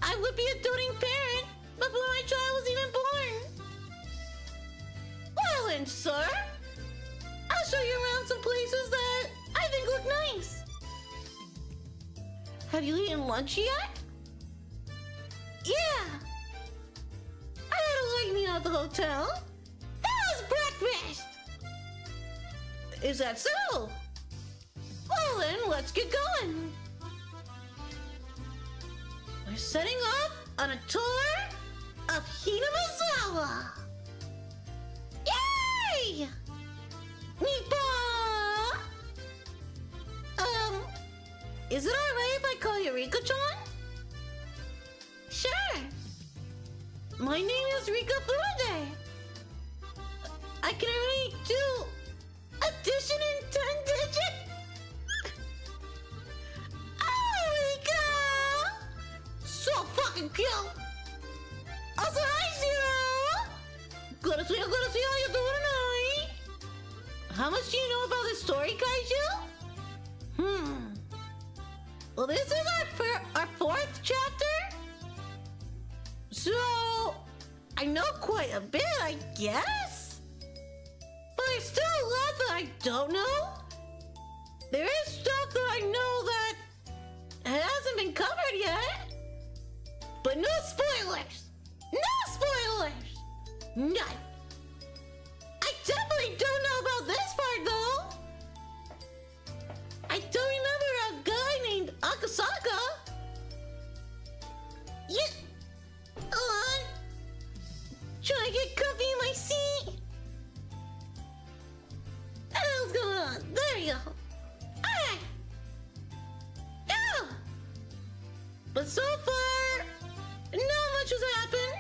[SPEAKER 1] I would be a doting parent before my child was even born. Well, and sir, I'll show you around some places that I think think look nice. Have you eaten lunch yet? Yeah. I had a light meal at the hotel. That was breakfast. Is that so? Well then, let's get going. We're setting off on a tour of Himatsubushi. Yay! Meatball! Is it alright if I call you Rika-chan? Sure. My name is Rika Furude. I can already do addition in 10 digit. Oh, Rika! So fucking cute. Also, hi, Zero. Good to see you. How you doing tonight? How much do you know about this story, Kaiju? Well, this is our fourth chapter. So, I know quite a bit, I guess. But there's still a lot that I don't know. There is stuff that I know that hasn't been covered yet. But no spoilers. No spoilers. None. I definitely don't know about this part, though. I don't remember a guy named Akasaka. Yeah. Hold on. Trying to get comfy in my seat. What the hell's going on? There we go. Alright. Yeah. But so far, not much has happened.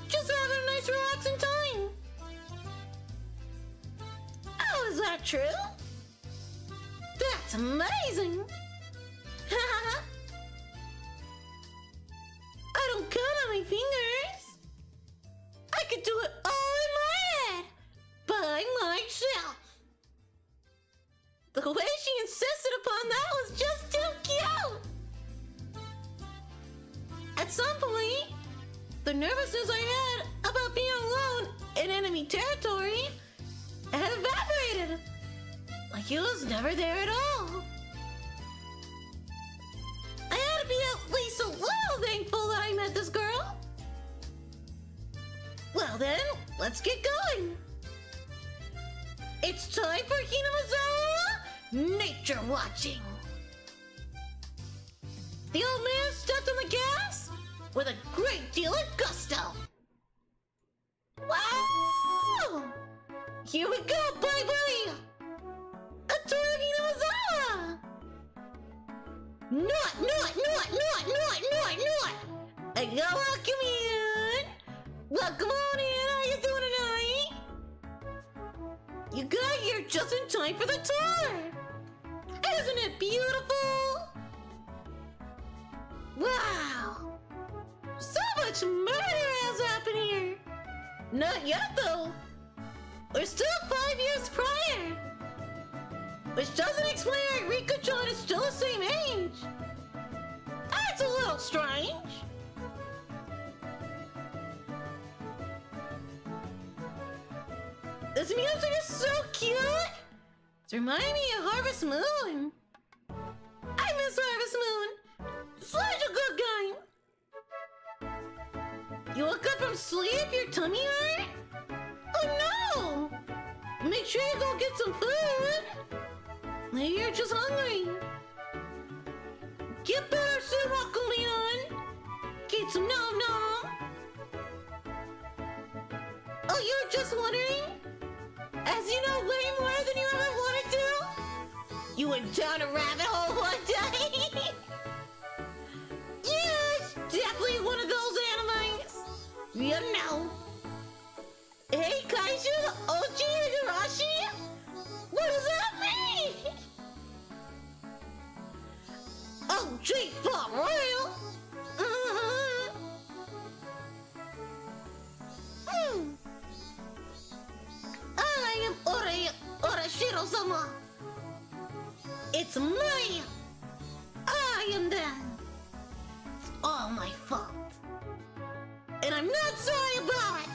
[SPEAKER 1] Just having a nice relaxing time. Oh, is that true? That's amazing. I don't count on my fingers. I could do it all in my head by myself. The way she insisted upon that was just too cute. At some point, the nervousness I had about being alone in enemy territory had evaporated. Like it was never there at all. I had to be at least a little thankful that I met this girl. Well then, let's get going. It's time for Himatsubushi nature watching. The old man stepped on the gas with a great deal of gusto. Wow! Here we go, bye-bye! A tour of Himatsubushi! Not! I gotta welcome you in! Welcome on in, how you doing tonight? You got here just in time for the tour! Isn't it beautiful? Wow! So much murder has happened here! Not yet though! We're still 5 years prior! Which doesn't explain why Rika-chan is still the same age! That's a little strange! This music is so cute! It's reminding me of Harvest Moon! I miss Harvest Moon! Such a good guy! You woke up from sleep? Your tummy hurt? Oh no! Make sure you go get some food! Maybe you're just hungry. Get better soon, Wakumi-on! Get some nom-nom! Oh, you're just wondering? As you know way more than you ever wanted to? You went down a rabbit hole one day? Yeah, it's definitely one of those animes. You know. Hey, Kaiju, OG Higurashi? What does that mean? Oh, Ch.4 Royal? I am Orashiro-sama. It's my... I am them. It's all my fault. And I'm not sorry about it.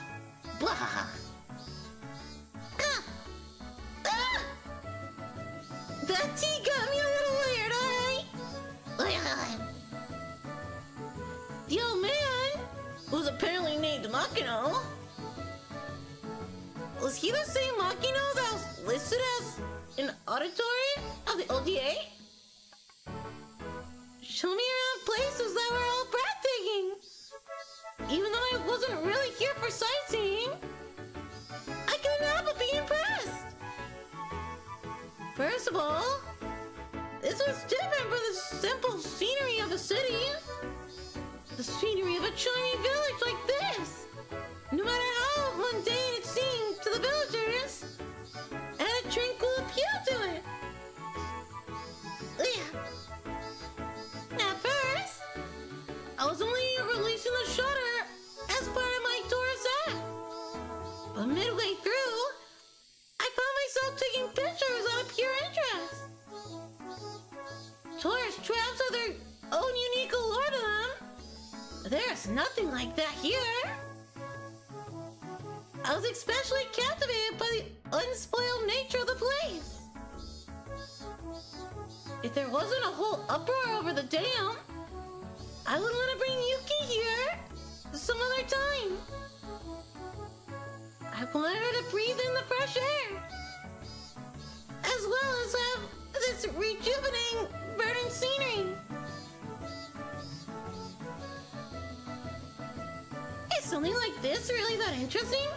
[SPEAKER 1] Blah. That That tea got me a little weird, alright? The old man, who's apparently named Makino, was he the same Makino that was listed as an auditory of the ODA? Show me around places that were all breathtaking. Even though I wasn't really here for sightseeing, I couldn't help but be impressed. First of all, this was different from the simple scenery of a city. The scenery of a charming village like this, no matter how mundane it seemed to the villagers, had a tranquil appeal to it. At first, I was only releasing the shutter as part of my tourist act. But midway through, I found myself taking pictures out of pure interest. Tourist traps have their own unique allure to them. There's nothing like that here. I was especially captivated by the unspoiled nature of the place. If there wasn't a whole uproar over the dam, I would want to bring Yuki here some other time. I wanted her to breathe in the fresh air, as well as have this rejuvenating verdant scenery. Is something like this really that interesting?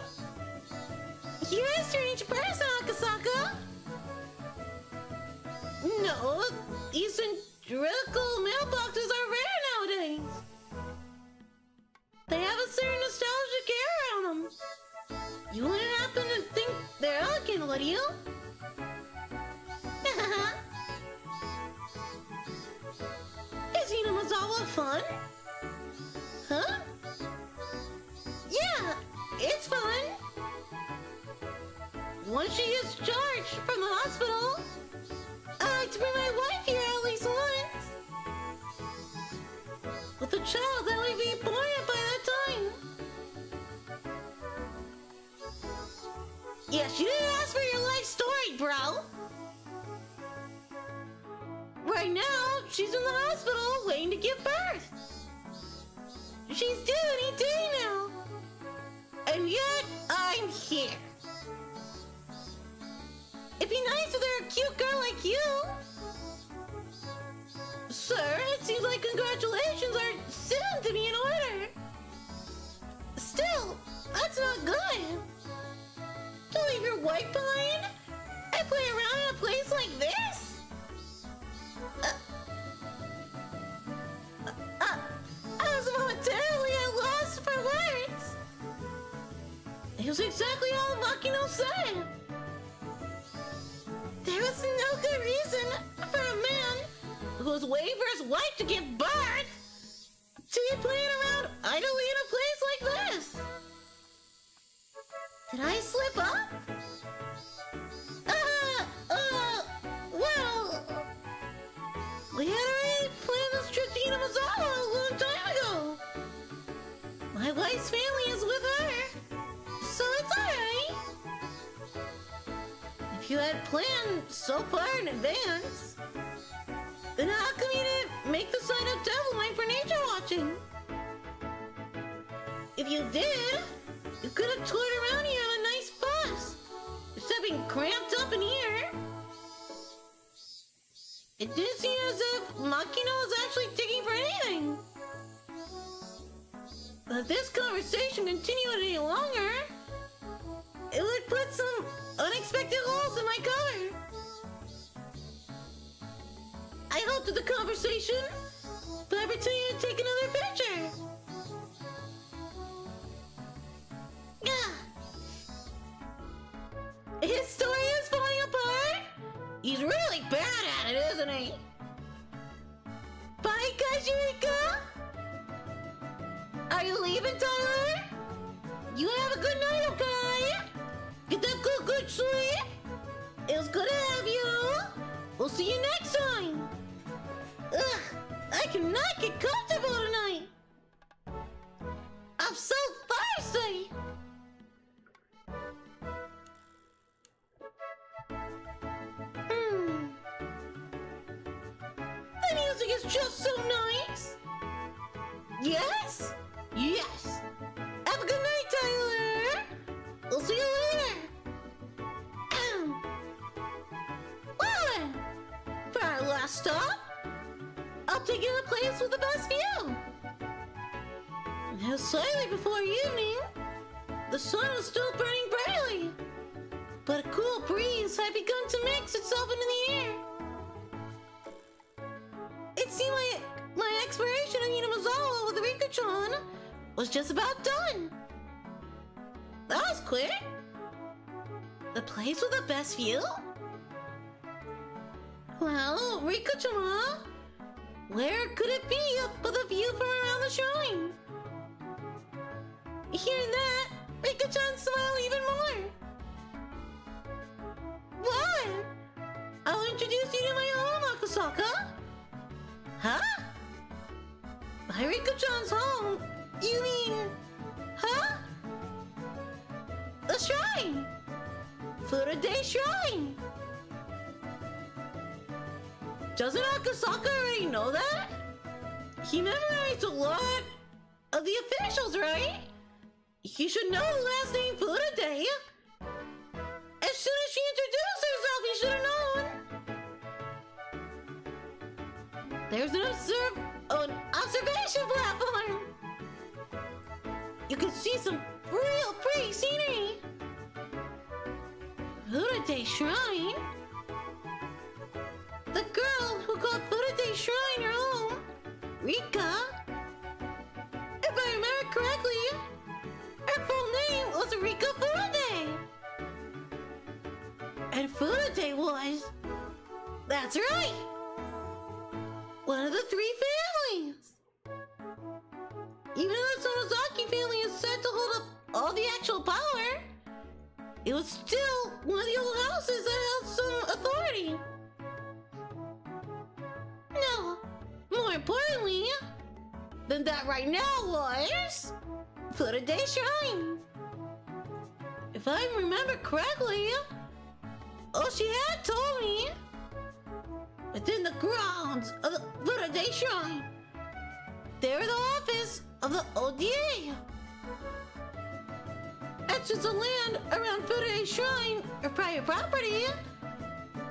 [SPEAKER 1] You're a strange person, Akasaka. No, these cylindrical mailboxes are rare nowadays. They have a certain nostalgic air around them. You wouldn't happen to think they're elegant, would you? Is Hinamazawa fun? Huh? Yeah, it's fun. Once she gets discharged from the hospital, I like to bring my wife here at least once. With a child that would be born by that time. Yeah, she didn't ask for your life story, bro. Right now, she's in the hospital waiting to give birth. She's due any day now. And yet, I'm here. It'd be nice if there were a cute girl like you. Sir, it seems like congratulations are soon to be in order. Still, that's not good. To leave your wife behind and play around in a place like this? I was momentarily at loss for words. It was exactly all Makino said. There was no good reason for a man who was waiting for his wife to give birth to be playing around idly in a place like this. Did I slip up? Well, we had already planned this trip to Hinamazawa a long time ago. My wife's family is with her, so it's alright. If you had planned so far in advance, then how come you didn't make the sign of devilment for nature watching? If you did, you could have toured around here on a nice bus, instead of being cramped up in here. It didn't seem as if Makino was actually digging for anything. But if this conversation continued any longer, it would put some unexpected holes in my cover. I halted the conversation by pretending to take another picture. His story is falling apart? He's really bad at it, isn't he? Bye, RIKA. Are you leaving, Tyler? You have a good night, okay? Get that good sleep. It was good to have you. We'll see you next time. Ugh, I cannot get comfortable tonight. I'm so thirsty. The music is just so nice. Yes? Yes. Have a good night, Tyler. We'll see you later. Well then, for our last stop, I'll take you to the place with the best view. Now, slightly before evening, the sun was still burning brightly, but a cool breeze had begun to mix itself into the air. It seemed like my exploration of Himatsubushi with the RIKA was just about done. That was quick. The place with the best view? Well, RIKA, where could it be but the view from around the shrine? Hearing that, RIKA-chan smiled even more. Well, I'll introduce you to my home, Akasaka. Huh? My RIKA-chan's home? You mean... Huh? The shrine! Furude Shrine! Doesn't Akasaka already know that? He memorized a lot of the officials, right? He should know the last name Furude. As soon as she introduced herself, he should have known. There's an observation platform. You can see some real pretty scenery. Furude Shrine? The girl who called Furude Shrine her home, RIKA, if I remember correctly, her full name was RIKA Furude. And Furude was... That's right! One of the three families! Even though the Sonozaki family is said to hold up all the actual power, it was still one of the old houses that held some authority. No, more importantly than that right now was Furude Shrine. If I remember correctly, Oshi had told me within the grounds of the Furude Shrine, there the office of the ODA. And since the land around Furude Shrine are private property,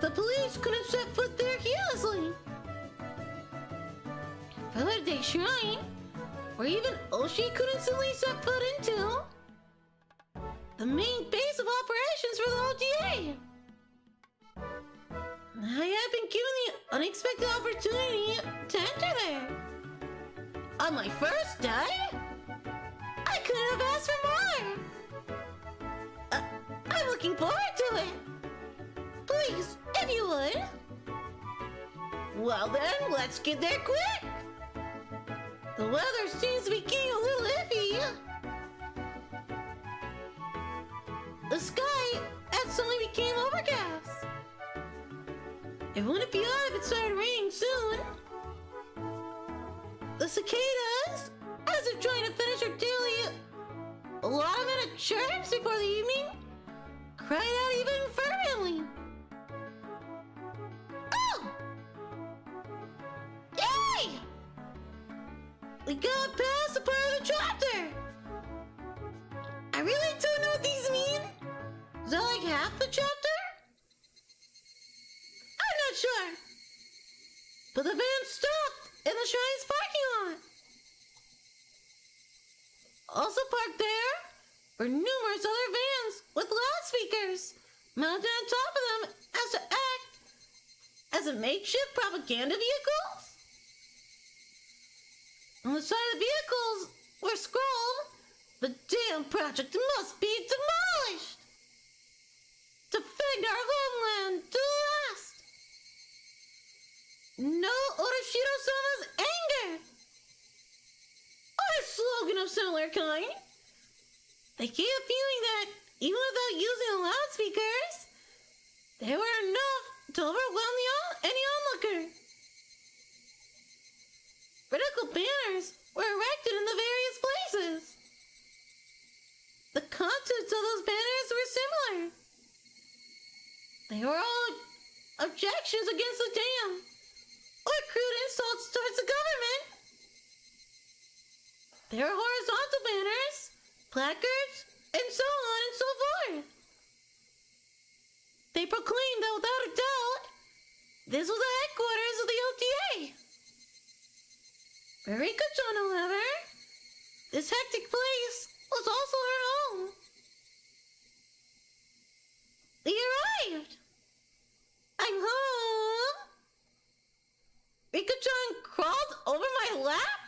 [SPEAKER 1] the police couldn't set foot there carelessly. Furude Shrine, or even Oshi couldn't simply set foot into, the main base of operations for the ODA. I had been given the unexpected opportunity to enter there. On my first day, I couldn't have asked for more. I'm looking forward to it. Please, if you would. Well then, let's get there quick. The weather seems to be getting a little iffy. The sky had suddenly became overcast. It wouldn't be odd if it started raining soon. The cicadas, as if trying to finish their daily allotment of chirps before the evening, cried out even fervently. Oh! Yay! We got past the part of the chapter! I really don't know what these mean. Is that like half the chapter? I'm not sure. But the van stopped in the shrine's parking lot. Also parked there were numerous other vans with loudspeakers mounted on top of them as to act as a makeshift propaganda vehicles. On the side of the vehicles were scrolled, "The damn project must be demolished! Defend our homeland to the last! No Oroshiro-sama's anger!" Or a slogan of similar kind. They gave a feeling that, even without using the loudspeakers, they were enough to overwhelm any onlooker. Vertical banners were erected in the various places. The contents of those banners were similar. They were all objections against the dam, or crude There are horizontal banners, placards, and so on and so forth. They proclaimed that without a doubt, this was the headquarters of the OTA. For Rika-chan, however, this hectic place was also her home. They arrived. I'm home. Rika-chan crawled over my lap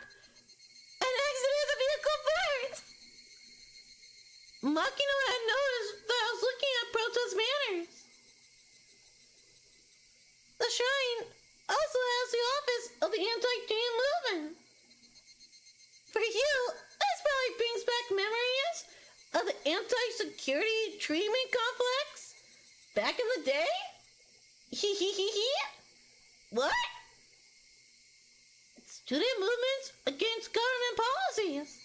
[SPEAKER 1] and exited the vehicle first. Makino had noticed that I was looking at protest banners. The shrine also has the office of the anti-Jane movement. For you, this probably brings back memories of the anti-security treatment complex back in the day? What? Student movements against government policies.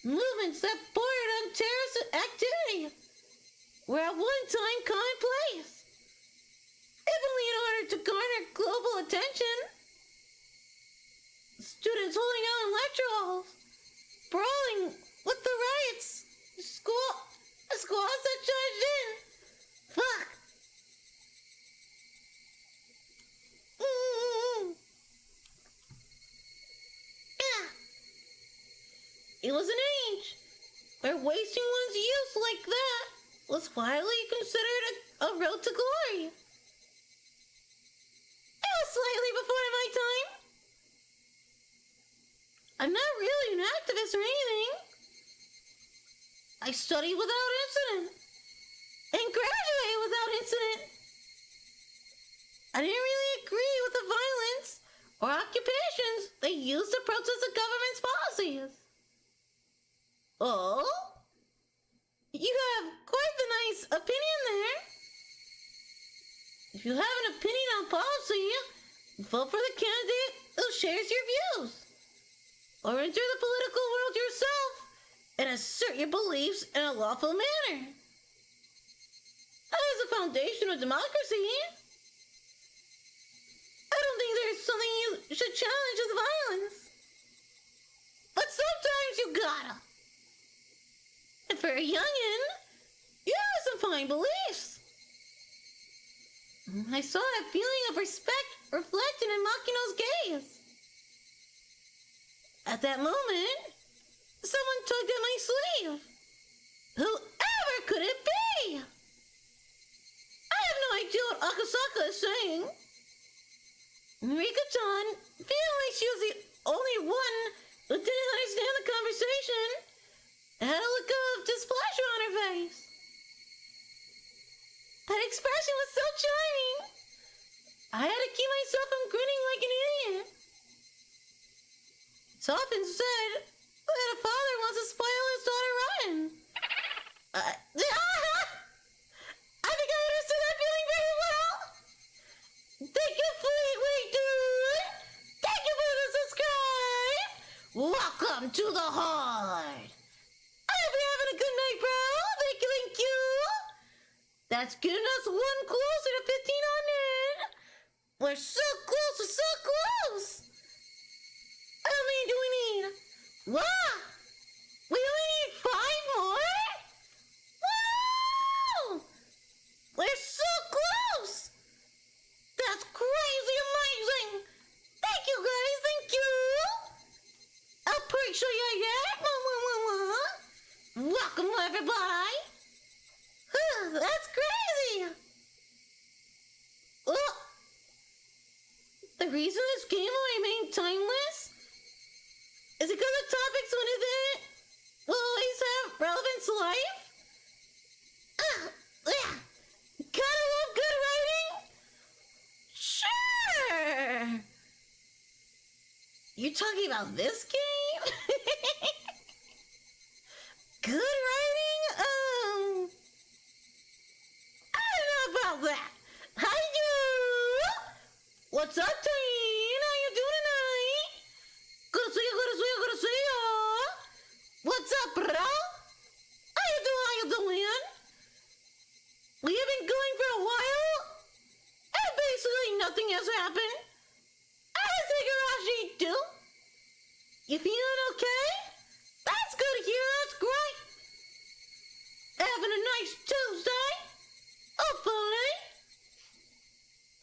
[SPEAKER 1] Movements that bordered on terrorist activity were at one time commonplace. If only in order to garner global attention. Students holding out in lecture halls, brawling with the riots, squads that charged in. Fuck. Yeah. It was an age where wasting one's youth like that was widely considered a road to glory. It was slightly before my time. I'm not really an activist or anything. I studied without incident and graduated without incident. I didn't really agree with the violence or occupations they used to protest the government's policies. Oh? You have quite the nice opinion there. If you have an opinion on policy, vote for the candidate who shares your views. Or enter the political world yourself and assert your beliefs in a lawful manner. That is the foundation of democracy. I don't think there's something you should challenge as violence. But sometimes you gotta. And for a youngin', you have some fine beliefs. I saw that feeling of respect reflected in Makino's gaze. At that moment, someone tugged at my sleeve. Whoever could it be? I have no idea what Akasaka is saying. Rika-chan, feeling like she was the only one who didn't understand the conversation, had a look of displeasure on her face. That expression was so charming. I had to keep myself from grinning like an idiot. It's often said that a father wants to spoil his daughter rotten. I think I understood that feeling very well. Thank you, Fleetway Dude. Thank you for the subscribe. Welcome to the Horde. I hope you're having a good night, bro. Thank you, thank you. That's getting us one closer to 1,500. We're so close, we're so close. How many do we need? What? We only need 5 more? Wow! We're so close! That's crazy amazing! Thank you guys, thank you! Appreciate it! Welcome everybody! That's crazy! Well, the reason this game will remain timeless is because the topics within it will always have relevance to life. Gotta love good writing? Sure! You're talking about this game? Good writing? I don't know about that. How you? What's up, Teen? How you doing tonight? Good to see you, good to see you, good to see you. What's up, bro? How you doing, how you doing? We have been going for a while, and basically nothing has happened. How's Higurashi do? You feeling okay?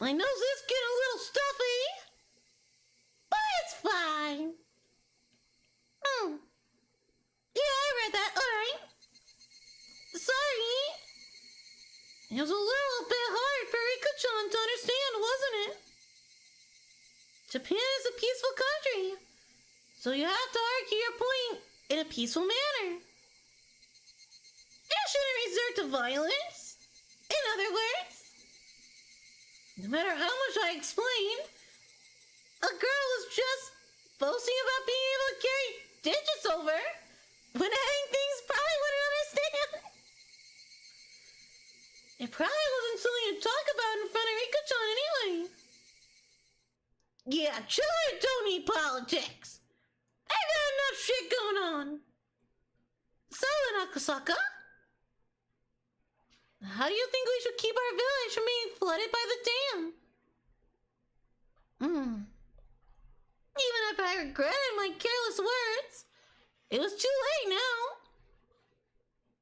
[SPEAKER 1] My nose is getting a little stuffy, but it's fine. Yeah, I read that. Alright. Sorry. It was a little bit hard for Rika-chan to understand, wasn't it? Japan is a peaceful country, so you have to argue your point in a peaceful manner. You shouldn't resort to violence. In other words, no matter how much I explain, a girl was just boasting about being able to carry digits over when adding things probably wouldn't understand. It probably wasn't something to talk about in front of Rika-chan anyway. Yeah, children don't need politics. They got enough shit going on. So, Nakasaka, how do you think we should keep our village from being flooded by the dam? Even if I regretted my careless words, it was too late now.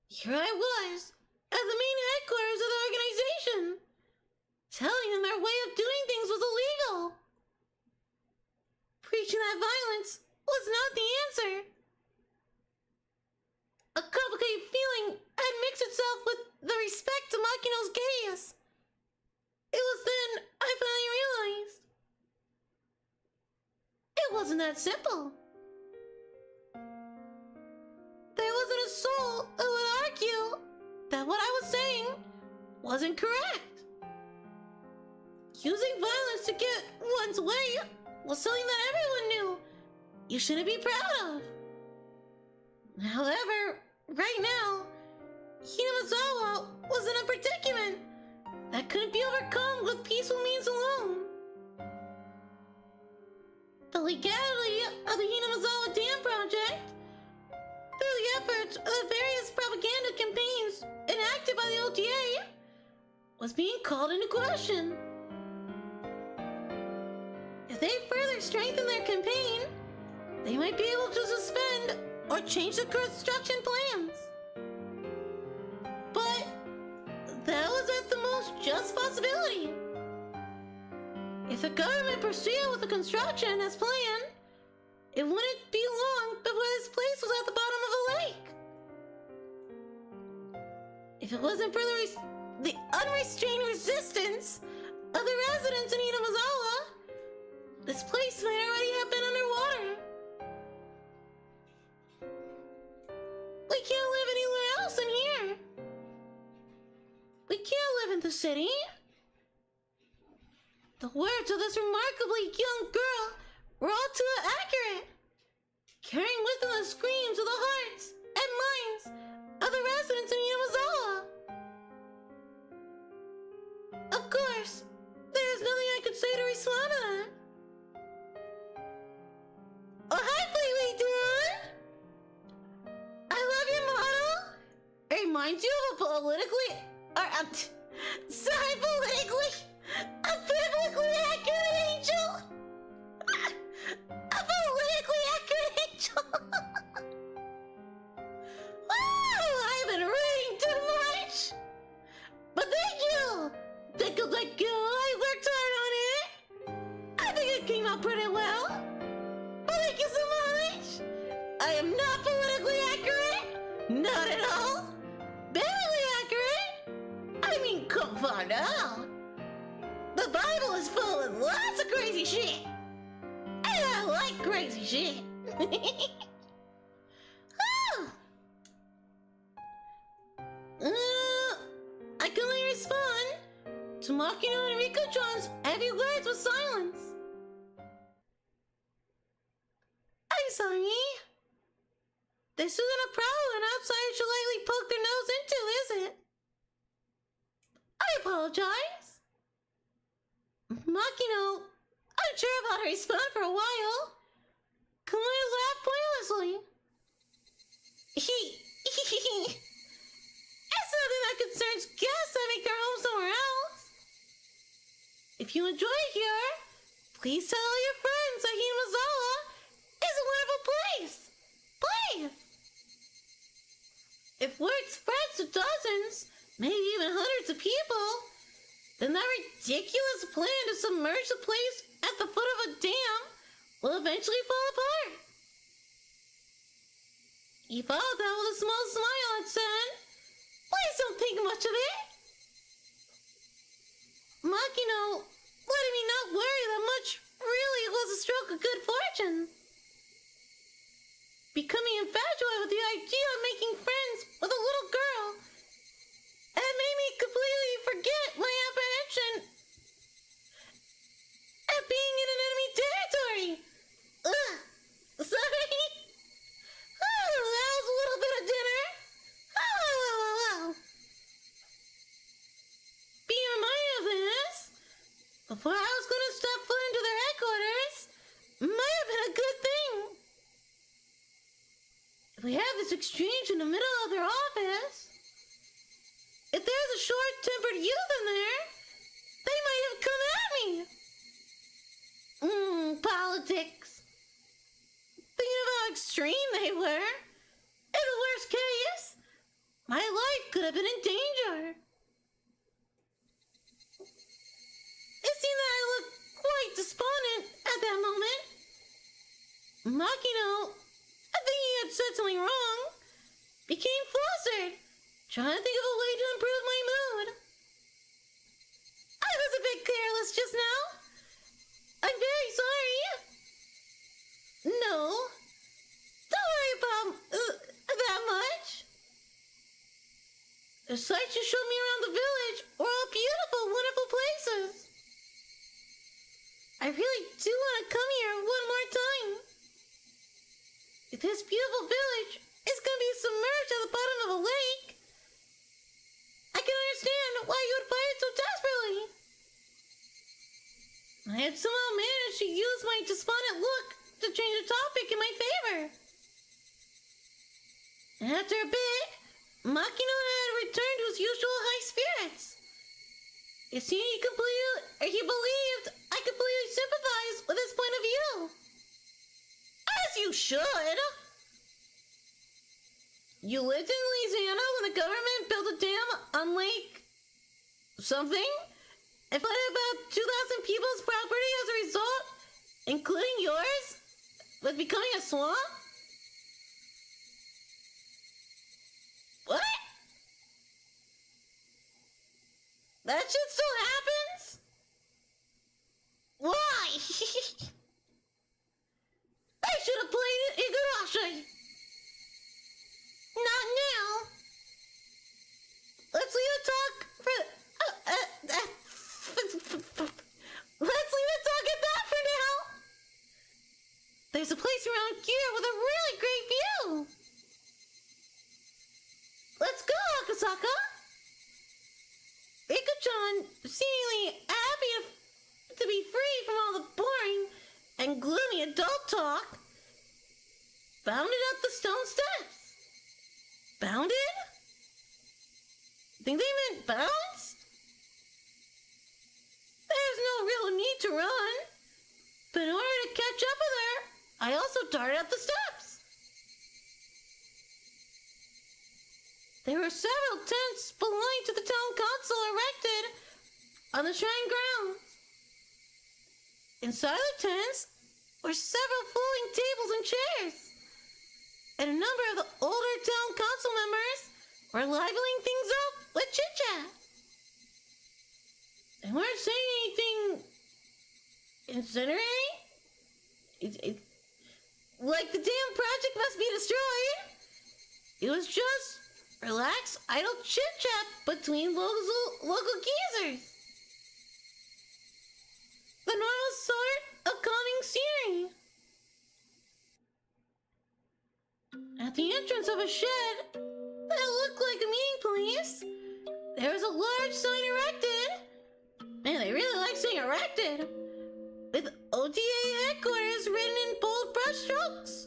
[SPEAKER 1] Here I was, at the main headquarters of the organization, telling them their way of doing things was illegal. Preaching that violence was not the answer. A complicated feeling had mixed itself with the respect to Makino's gaze. It was then I finally realized it wasn't that simple. There wasn't a soul who would argue that what I was saying wasn't correct. Using violence to get one's way was something that everyone knew you shouldn't be proud of. However, right now, Hinamazawa was in a predicament that couldn't be overcome with peaceful means alone. The legality of the Hinamazawa Dam Project, through the efforts of the various propaganda campaigns enacted by the OTA, was being called into question. If they further strengthen their campaign, they might be able to suspend or change the construction plans. But that was at the most just possibility. If the government proceeded with the construction as planned, it wouldn't be long before this place was at the bottom of a lake. If it wasn't for the unrestrained resistance of the residents in Hinamazawa, this place might already have been underwater. We can't live anywhere else in here. We can't live in the city. The words of this remarkably young girl were all too accurate, carrying with them the screams of the hearts and minds of the residents in Hinamazawa. Of course, there is nothing I could say to respond to that. Oh, hi, Fleetway Dude! I love your model. It reminds you of a politically... a biblically accurate angel! A politically accurate angel! Wow, I've been reading too much! But thank you! Thank you, I worked hard on it! I think it came out pretty well! Thank you so much! I am not politically accurate! Not at all! Biblically accurate? I mean, come find out! The Bible is full of lots of crazy shit! And I like crazy shit! I can only respond to Makino and Rika-chan's heavy words with silence. I'm sorry. This isn't a problem an outsider should lightly poke their nose into, is it? I apologize. Makino, unsure about her response for a while, Kamui laughed pointlessly. It's nothing that concerns guests that make their home somewhere else. If you enjoy it here, please tell all your friends that Hinamazawa is a wonderful place. Please. If word spreads to dozens, maybe even hundreds of people, then that ridiculous plan to submerge the place at the foot of a dam will eventually fall apart. He followed that with a small smile and said, "Please don't think much of it." Makino letting me not worry that much really was a stroke of good fortune. Becoming infatuated with the idea of making friends with a little girl had made me completely forget my apprehension at being in an enemy territory. Ugh, sorry. Oh, that was a little bit of dinner. Oh. Being reminded of this, before I was going to step foot into their headquarters, might have been a good thing. If we have this exchange in the middle of their office, if there's a short-tempered youth in there, they might have come at me. Politics. Thinking of how extreme they were. In the worst case, my life could have been in danger. It seemed that I looked quite despondent at that moment. Makino, thinking he had said something wrong, became flustered, trying to think of a way to improve my mood. I was a bit careless just now. I'm very sorry. No, don't worry about that much. The sights you showed me around the village were all beautiful, wonderful places. I really do want to come here one more time. If this beautiful village is going to be submerged at the bottom of a lake, I can understand why you would fight it so desperately. I had somehow managed to use my despondent look to change the topic in my favor. After a bit, Makino had returned to his usual high spirits. It seemed he believed I completely sympathized with his point of view. As you should. You lived in Louisiana when the government built a dam on Lake something and flooded about 2,000 people's property as a result, including yours, with becoming a swamp? What? That shit still happens? Why? I should have played Higurashi. Not now. Let's leave the talk for... Let's leave the talk at that for now. There's a place around here with a really great view. Let's go, Akasaka. Rika-chan, seemingly happy to be free from all the boring and gloomy adult talk, bounded up the stone steps. Bounded? Think they meant bounce? There's no real need to run, but in order to catch up with her, I also darted up the steps. There were several tents belonging to the town council erected on the shrine grounds. Inside the tents were several folding tables and chairs, and a number of the older town council members were liveling things up with chit-chat. They weren't saying anything incendiary. Like the damn project must be destroyed. It was just relaxed, idle chit-chat between local geezers. The normal sort of calming scenery. At the entrance of a shed that looked like a meeting place, there was a large sign erected. Man, they really like saying erected. With OTA headquarters written in bold brushstrokes.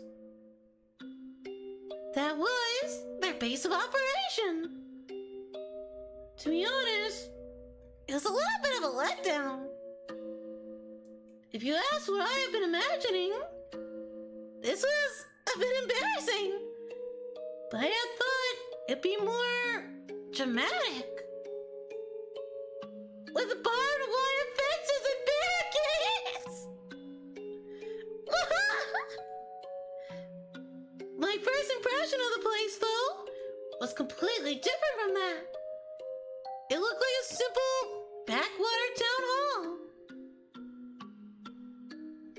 [SPEAKER 1] That was their base of operation. To be honest, it was a little bit of a letdown. If you ask what I have been imagining, this was a bit embarrassing. But I had thought it'd be more dramatic. with barbed wire fences and barricades. My first impression of the place, though, was completely different from that. It looked like a simple backwater town hall.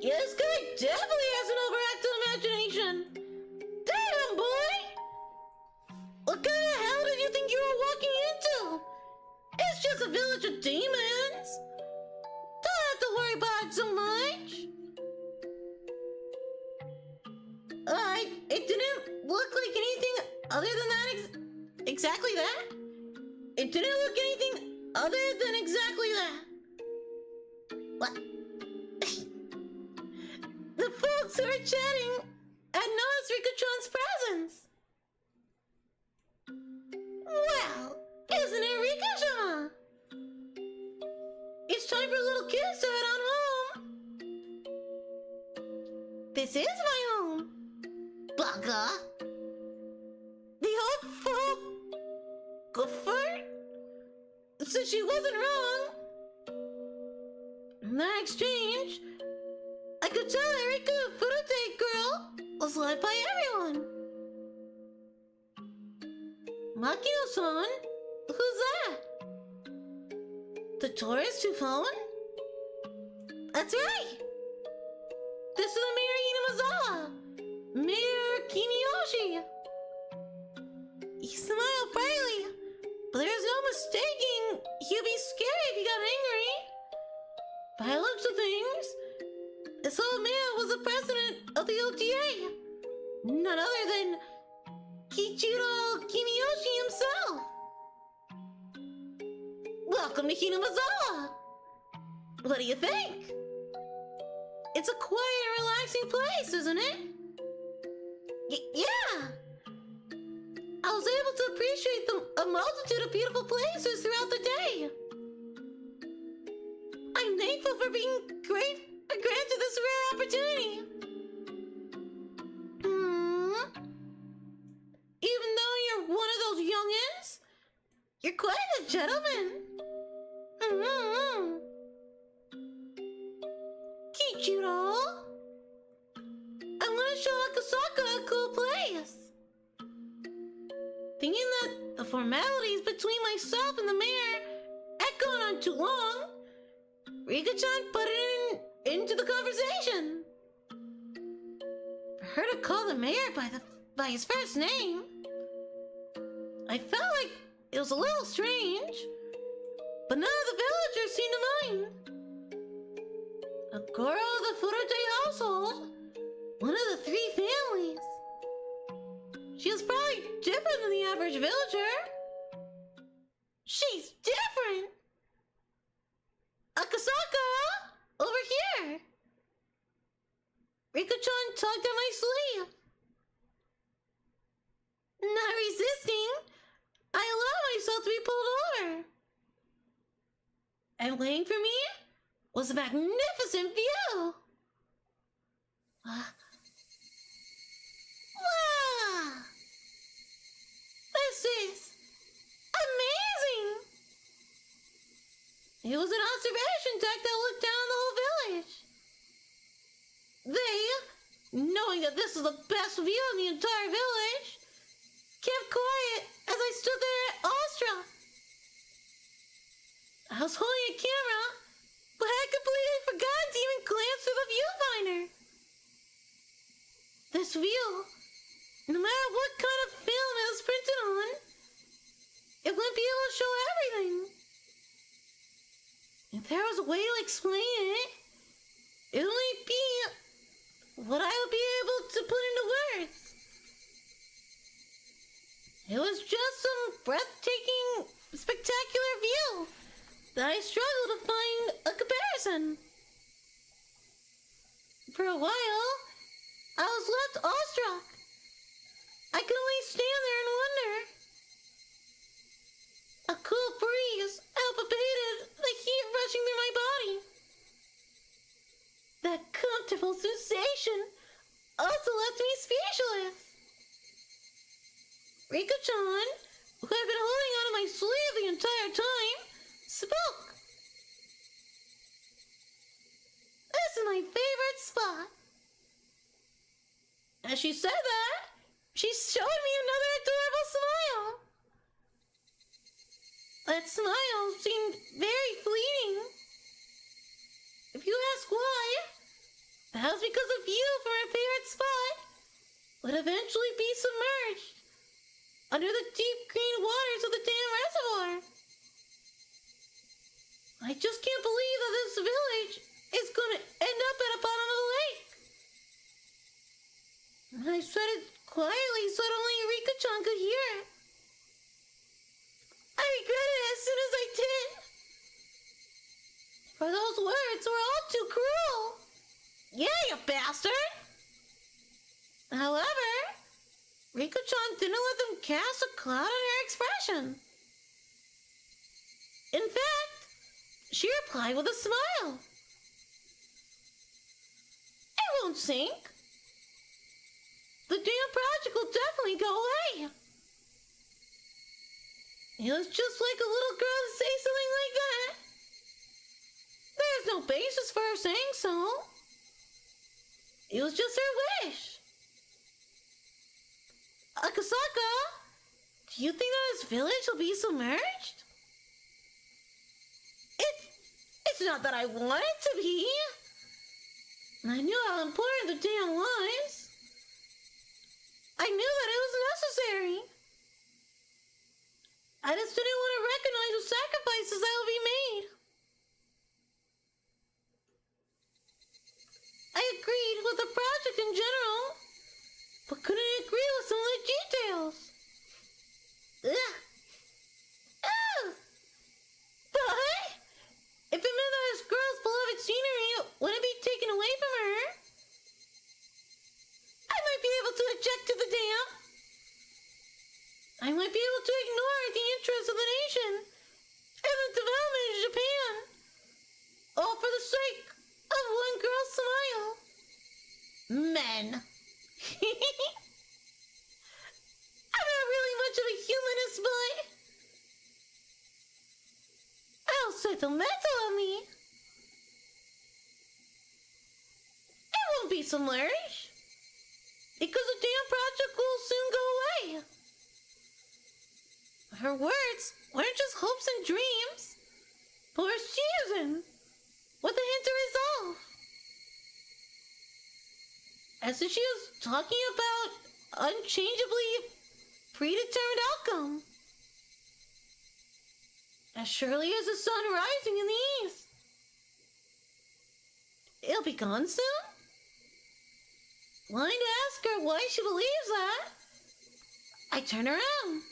[SPEAKER 1] Yeah, this guy definitely has an overactive imagination. Damn, boy! What kind of hell did you think you were walking into? It's just a village of demons. Don't have to worry about it so much. It didn't look like anything other than that. Exactly that? It didn't look anything other than exactly that. What? The folks who were chatting had noticed Rika-chan's presence. Well, isn't it Rika-chan? It's time for little kids to head on home. This is my home. Bugger. The hopeful Guffer said she wasn't wrong. In that exchange, I could tell that Rika Furute girl was liked by everyone. Makino-san? Who's that? The tourist who phoned? That's right! This is the Mayor Hinamazawa, Mayor Kimiyoshi. He smiled brightly, but there's no mistaking he'd be scary if he got angry. By the looks of things, this old man was the president of the OTA, none other than Kichiro Kimiyoshi himself. Welcome to Hinamazawa. What do you think? It's a quiet and relaxing place, isn't it? Yeah. I was able to appreciate a multitude of beautiful places throughout the day. I'm thankful for being granted this rare opportunity. Even though you're one of those youngins, you're quite a gentleman. Kichiro, I want to show Akasaka a cool place. Thinking that the formalities between myself and the mayor had gone on too long, Rika-chan put it into the conversation. For her to call the mayor by his first name, I felt like it was a little strange, but none of the villagers seemed to mind. A girl of the Furute household, one of the 3 families. She was probably different than the average villager. She's different! Akasaka! Over here! Rika-chan tugged at my sleeve. Not resisting, I allowed myself to be pulled over. And waiting for me was a magnificent view. Wow! This is amazing! It was an observation deck that looked down the whole village. They, knowing that this was the best view in the entire village, kept quiet as I stood there awestruck. I was holding a camera, but I had completely forgotten to even glance through the viewfinder. This view, no matter what kind of film it was printed on, it wouldn't be able to show everything. If there was a way to explain it, it would only be what I would be able to put into words. It was just some breathtaking, spectacular view that I struggled to find a comparison. For a while, I was left awestruck. I could only stand there and wonder. A cool breeze helped abated the heat rushing through my body. That comfortable sensation also left me speechless. Rika-chan, who had been holding onto my sleeve the entire time, spoke. This is my favorite spot. As she said that, she showed me another adorable smile. That smile seemed very fleeting. If you ask why, that was because a view from her favorite spot would eventually be submerged under the deep green waters of the damn reservoir. I just can't believe that this village is going to end up at the bottom of the lake. And I said it quietly so that only Rika-chan could hear it. I regretted it as soon as I did. For those words were all too cruel. Yeah, you bastard! However, Rika-chan didn't let them cast a cloud on her expression. In fact, she replied with a smile. It won't sink. The damn project will definitely go away. It was just like a little girl to say something like that. There's no basis for her saying so. It was just her wish. Akasaka, do you think that this village will be submerged? It's not that I want it to be. I knew how important the dam was. I knew that it was necessary. I just didn't want to recognize the sacrifices that will be made. I agreed with the project in general, but couldn't agree with some of the details. Ugh. Ugh. But if it meant that this girl's beloved scenery wouldn't be taken away from her, I might be able to object to the dam. I might be able to ignore the interests of the nation and the development of Japan, all for the sake of one girl's smile. Men. I'm not really much of a humanist, but how sentimental of me. It won't be submerged, because the damn project will soon go away. Her words weren't just hopes and dreams, but were seasoned with a hint of resolve. As if she was talking about unchangeably predetermined outcome. As surely as the sun rising in the east. It'll be gone soon? Wanting to ask her why she believes that, I turn around.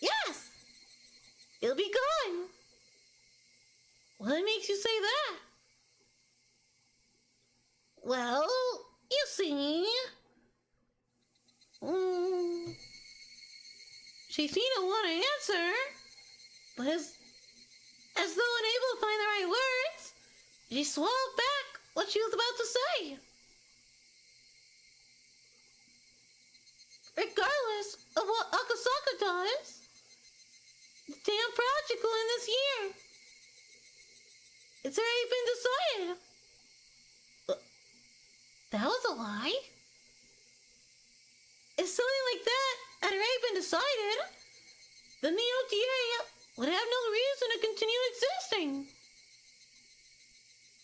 [SPEAKER 1] Yes! It'll be gone. What makes you say that? Well, you see... She seemed to want to answer, but as though unable to find the right words, she swallowed back what she was about to say. Regardless of what Akasaka does, the damn project will end this year. It's already been decided. That was a lie? If something like that had already been decided, then the OTA would have no reason to continue existing.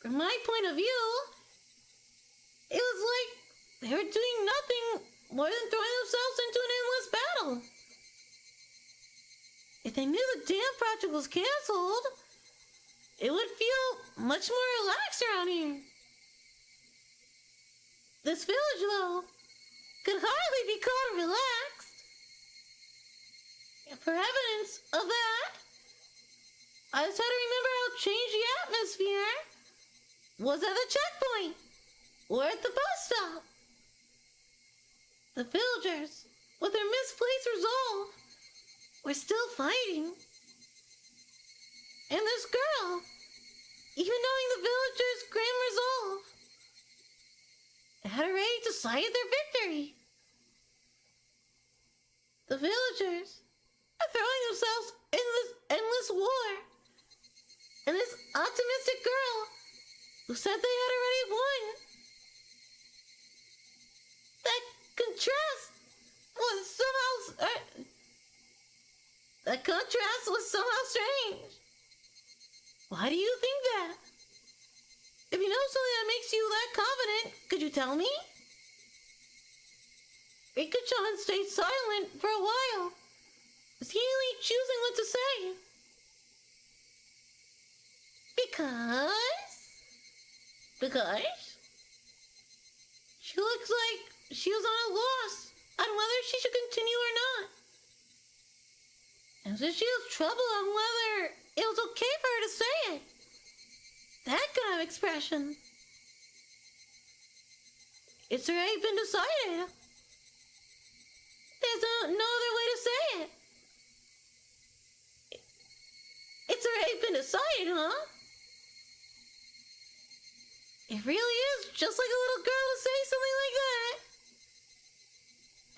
[SPEAKER 1] From my point of view, it was like they were doing nothing more than throwing themselves into an endless battle. If they knew the damn project was cancelled, it would feel much more relaxed around here. This village, though, could hardly be called relaxed. And for evidence of that, I just had to remember how changed the atmosphere was at the checkpoint or at the bus stop. The villagers, with their misplaced resolve, were still fighting. And this girl, even knowing the villagers' grim resolve, had already decided their victory. The villagers are throwing themselves in this endless war, and this optimistic girl who said they had already won. That contrast was somehow strange. Why do you think that? If you know something that makes you that confident, could you tell me? Rika-chan stayed silent for a while, seemingly choosing what to say. Because? She looks like she was on a loss on whether she should continue or not. As if she was troubled on whether it was okay for her to say it. That kind of expression. It's already been decided. There's no other way to say it. It's already been decided, huh? It really is just like a little girl to say something like that.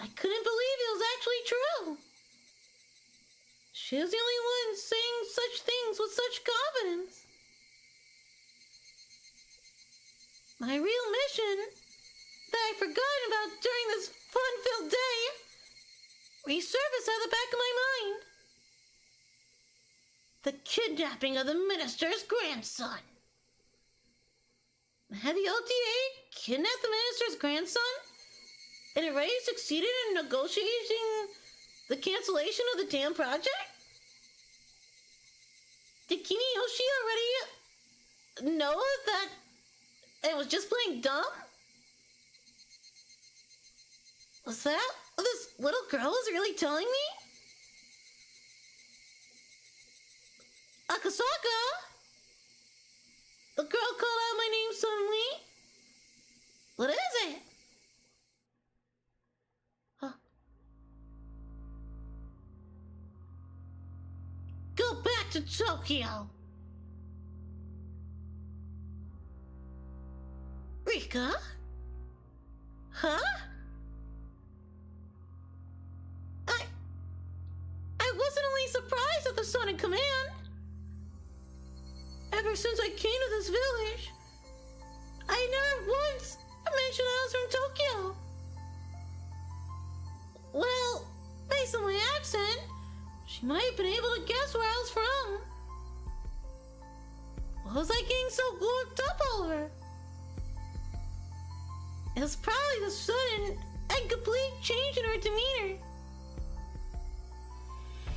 [SPEAKER 1] I couldn't believe it was actually true. She was the only one saying such things with such confidence. My real mission that I'd forgotten about during this fun-filled day resurfaced at the back of my mind. The kidnapping of the minister's grandson. Had the LTA kidnapped the minister's grandson and already succeeded in negotiating the cancellation of the damn project? Did Kiniyoshi already know that it was just plain dumb? Was that what this little girl was really telling me? Akasaka? The girl called out my name suddenly. What is it? Huh. Go back to Tokyo. Rika? Huh? I wasn't only surprised at the sudden command. Ever since I came to this village, I never once mentioned I was from Tokyo. Well, based on my accent, she might have been able to guess where I was from. What was I getting so worked up over? It was probably the sudden and complete change in her demeanor.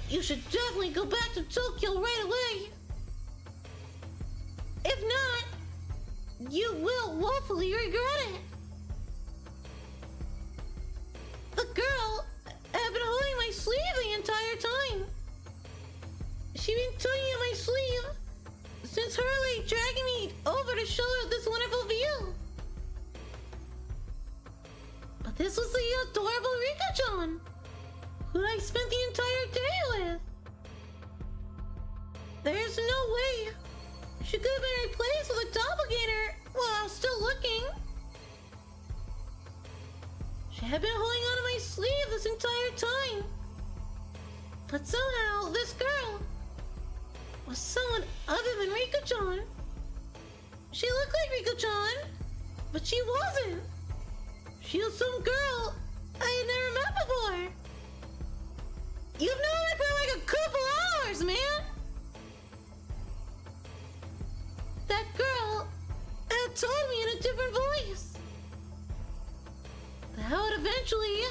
[SPEAKER 1] You should definitely go back to Tokyo right away. If not, you will woefully regret it. The girl had been holding my sleeve the entire time. She'd been tugging at my sleeve since hurriedly dragging me over to show her this wonderful view. But this was the adorable Rika-chan, who I spent the entire day with. There's no way she could have been replaced with a doppelganger while I was still looking. She had been holding onto my sleeve this entire time. But somehow, this girl was someone other than Rika-chan. She looked like Rika-chan, but she wasn't. She was some girl I had never met before. You've known her for like a couple hours, man. That girl had told me in a different voice that I would eventually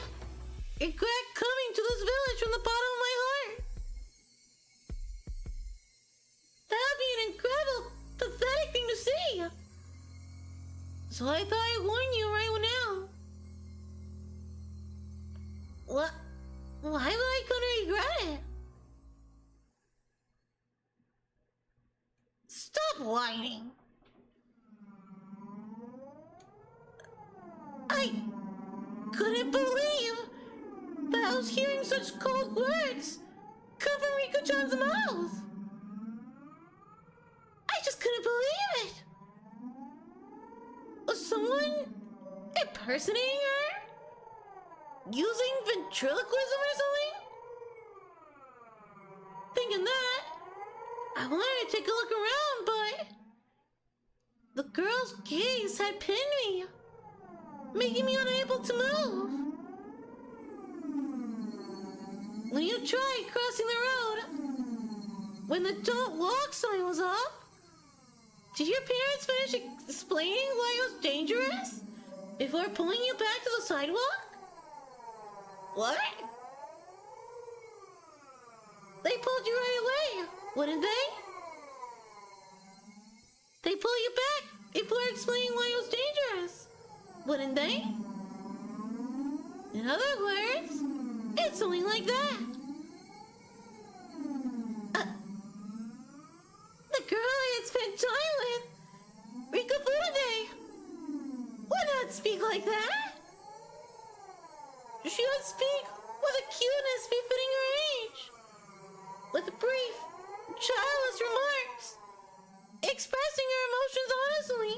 [SPEAKER 1] regret coming to this village from the bottom of my heart. That would be an incredible, pathetic thing to see. So I thought I'd warn you right now. What? Why would I gonna regret it? Stop whining. I couldn't believe that I was hearing such cold words come from Rika-chan's mouth. I just couldn't believe it. Was someone impersonating her? Using ventriloquism or something? Thinking that, I wanted to take a look around, but The girl's gaze had pinned me, making me unable to move. When you tried crossing the road, when the don't walk sign was up, did your parents finish explaining why it was dangerous before pulling you back to the sidewalk? What? They pulled you right away, wouldn't they? They pulled you back before explaining why it was dangerous, wouldn't they? In other words, it's something like that. The girl I had spent time with, Rika Furude, would not speak like that. She would speak with a cuteness befitting her age, with brief, childless remarks, expressing her emotions honestly.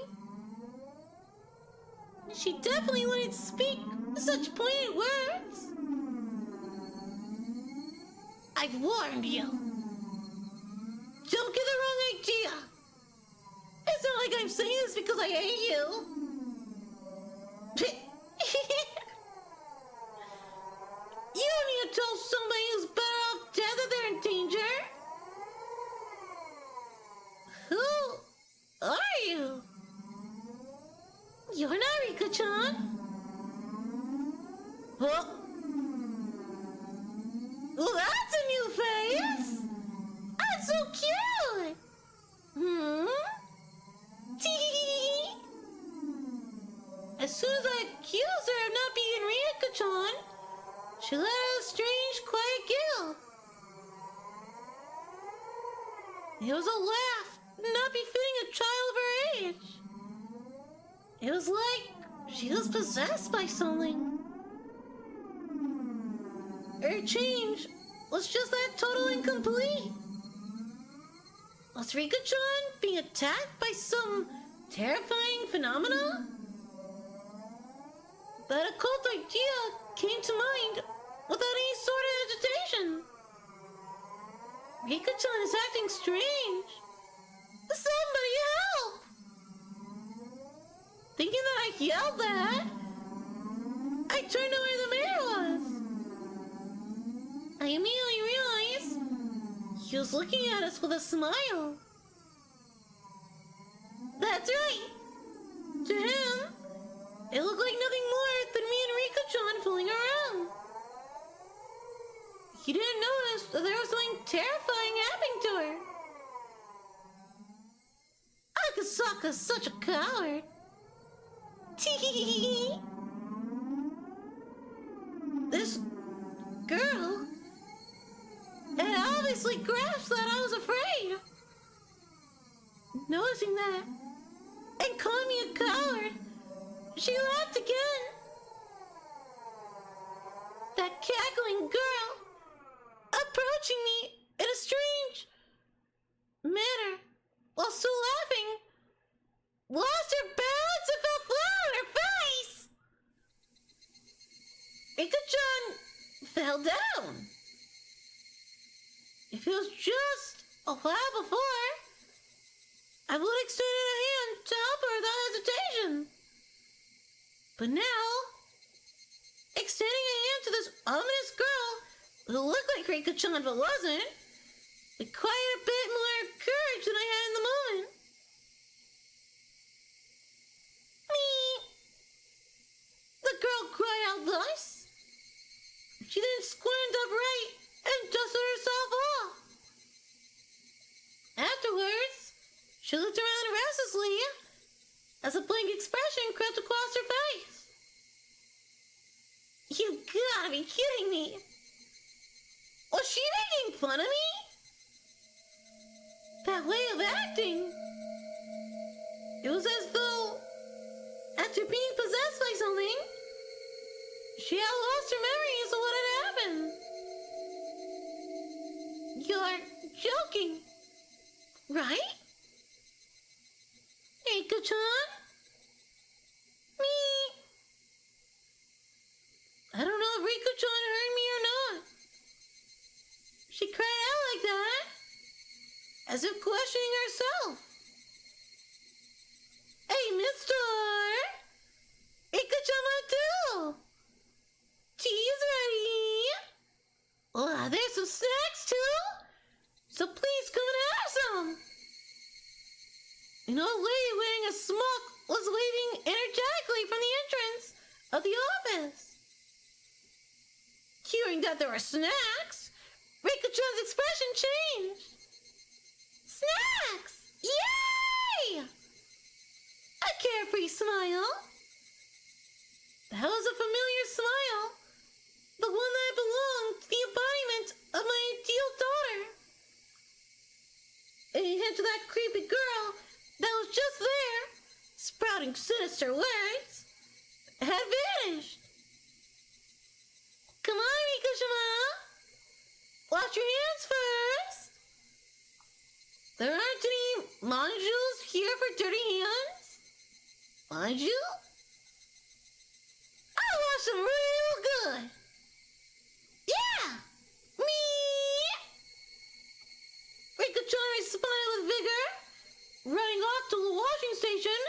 [SPEAKER 1] She definitely wouldn't speak such pointed words. I've warned you. Don't get the wrong idea. It's not like I'm saying this because I hate you. You don't need to tell somebody who's better off dead that they're in danger. Who are you? You're not Rika-chan. Well, that's a new face. That's so cute. Tee. As soon as I accused her of not being Rika-chan, she let out a strange, quiet giggle. It was a laugh not befitting a child of her age. It was like she was possessed by something. Her change was just that total incomplete. Was Rika-chan being attacked by some terrifying phenomena? That occult idea came to mind without any sort of agitation. Rika-chan is acting strange. Somebody help! Thinking that I yelled that, I turned to where the mayor was. I immediately realized he was looking at us with a smile. That's right. To him, it looked like nothing more than me and Rika-chan fooling around. He didn't notice that there was something terrifying happening to her. Akasaka's such a coward. Tee. This girl had obviously grasped that I was afraid. Noticing that and calling me a coward, she laughed again. That cackling girl, approaching me in a strange manner while still laughing, lost her balance and fell flat on her face. Rika-chan fell down. If it was just a while before, I would have extended a hand to help her without hesitation. But now, extending a hand to this ominous girl who looked like Rika-chan but wasn't, required a bit more courage than I had in the moment. The girl cried out thus. She then squirmed upright and dusted herself off. Afterwards, she looked around restlessly as a blank expression crept across her face. You gotta be kidding me. Was she making fun of me? That way of acting. It was as though, after being possessed by something, she had lost her memories of what had happened. You're joking, right? Rika-chan? Me? I don't know if Rika-chan heard me or not. She cried out like that, as if questioning herself. Star. Rika-chan too. Tea's ready. There's some snacks too. So please come and have some. An old lady wearing a smock was waving energetically from the entrance of the office. Hearing that there were snacks, Rika-chan's expression changed. Snacks! Yay! A carefree smile. That was a familiar smile. The one that belonged to the embodiment of my ideal daughter. A hint to that creepy girl that was just there, sprouting sinister words, had vanished. Come on, Rika-shima. Wash your hands first. There aren't any manjus here for dirty hands. Manju? I'll wash them real good. Yeah! Me! Rika-chan responded with vigor, running off to the washing station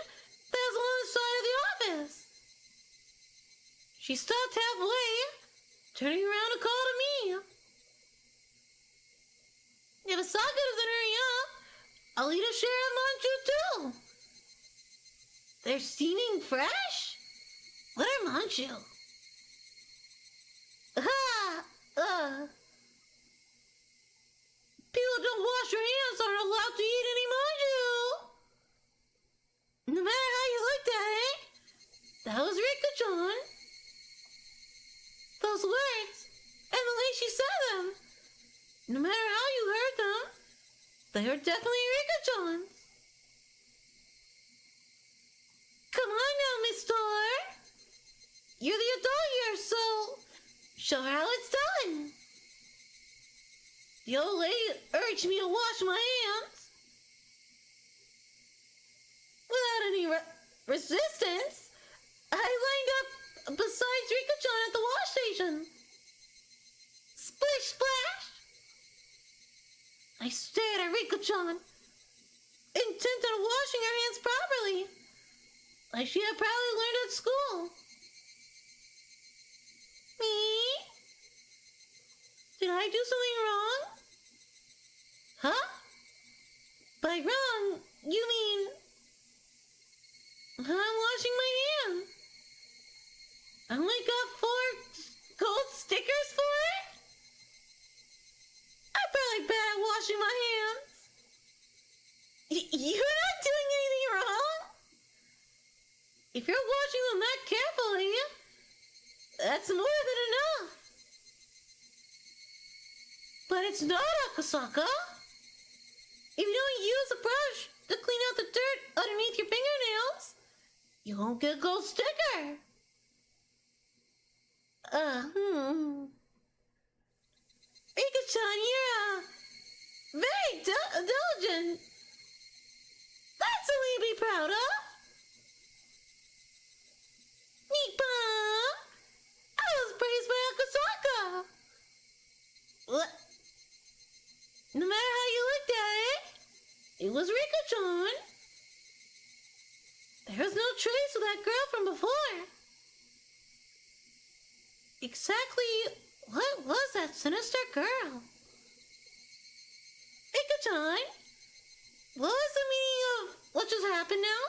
[SPEAKER 1] that was on the side of the office. She stopped halfway, turning around to call to me. If Asaka doesn't hurry up, I'll eat a share of manju too. They're steaming fresh? What are manju? People who don't wash their hands aren't allowed to eat any manju. No matter how you looked at it, that was Rika-chan. Those words, and the way she said them, no matter how you heard them, they are definitely Rika-chan's. Come on now, Miss Star. You're the adult here, so show her how it's done. The old lady urged me to wash my hands. Without any resistance, I lined up beside Rika-chan at the wash station. Splish splash! I stared at Rika-chan, intent on washing her hands properly, like she had probably learned at school. Me? Did I do something wrong? Huh? By wrong, you mean I'm washing my hands. I only got 4 gold stickers for it? I'm probably bad at washing my hands. You're not doing anything wrong. If you're washing them that carefully, that's more than enough. But it's not, Akasaka. If you don't use a brush to clean out the dirt underneath your fingernails, you won't get a gold sticker. Rika-chan, you're very diligent. That's something to be proud of. Nipa! I was praised by Akasaka. What? No matter how you looked at it, it was Rika-chan. There was no trace of that girl from before. Exactly what was that sinister girl? Rika-chan, what was the meaning of what just happened now?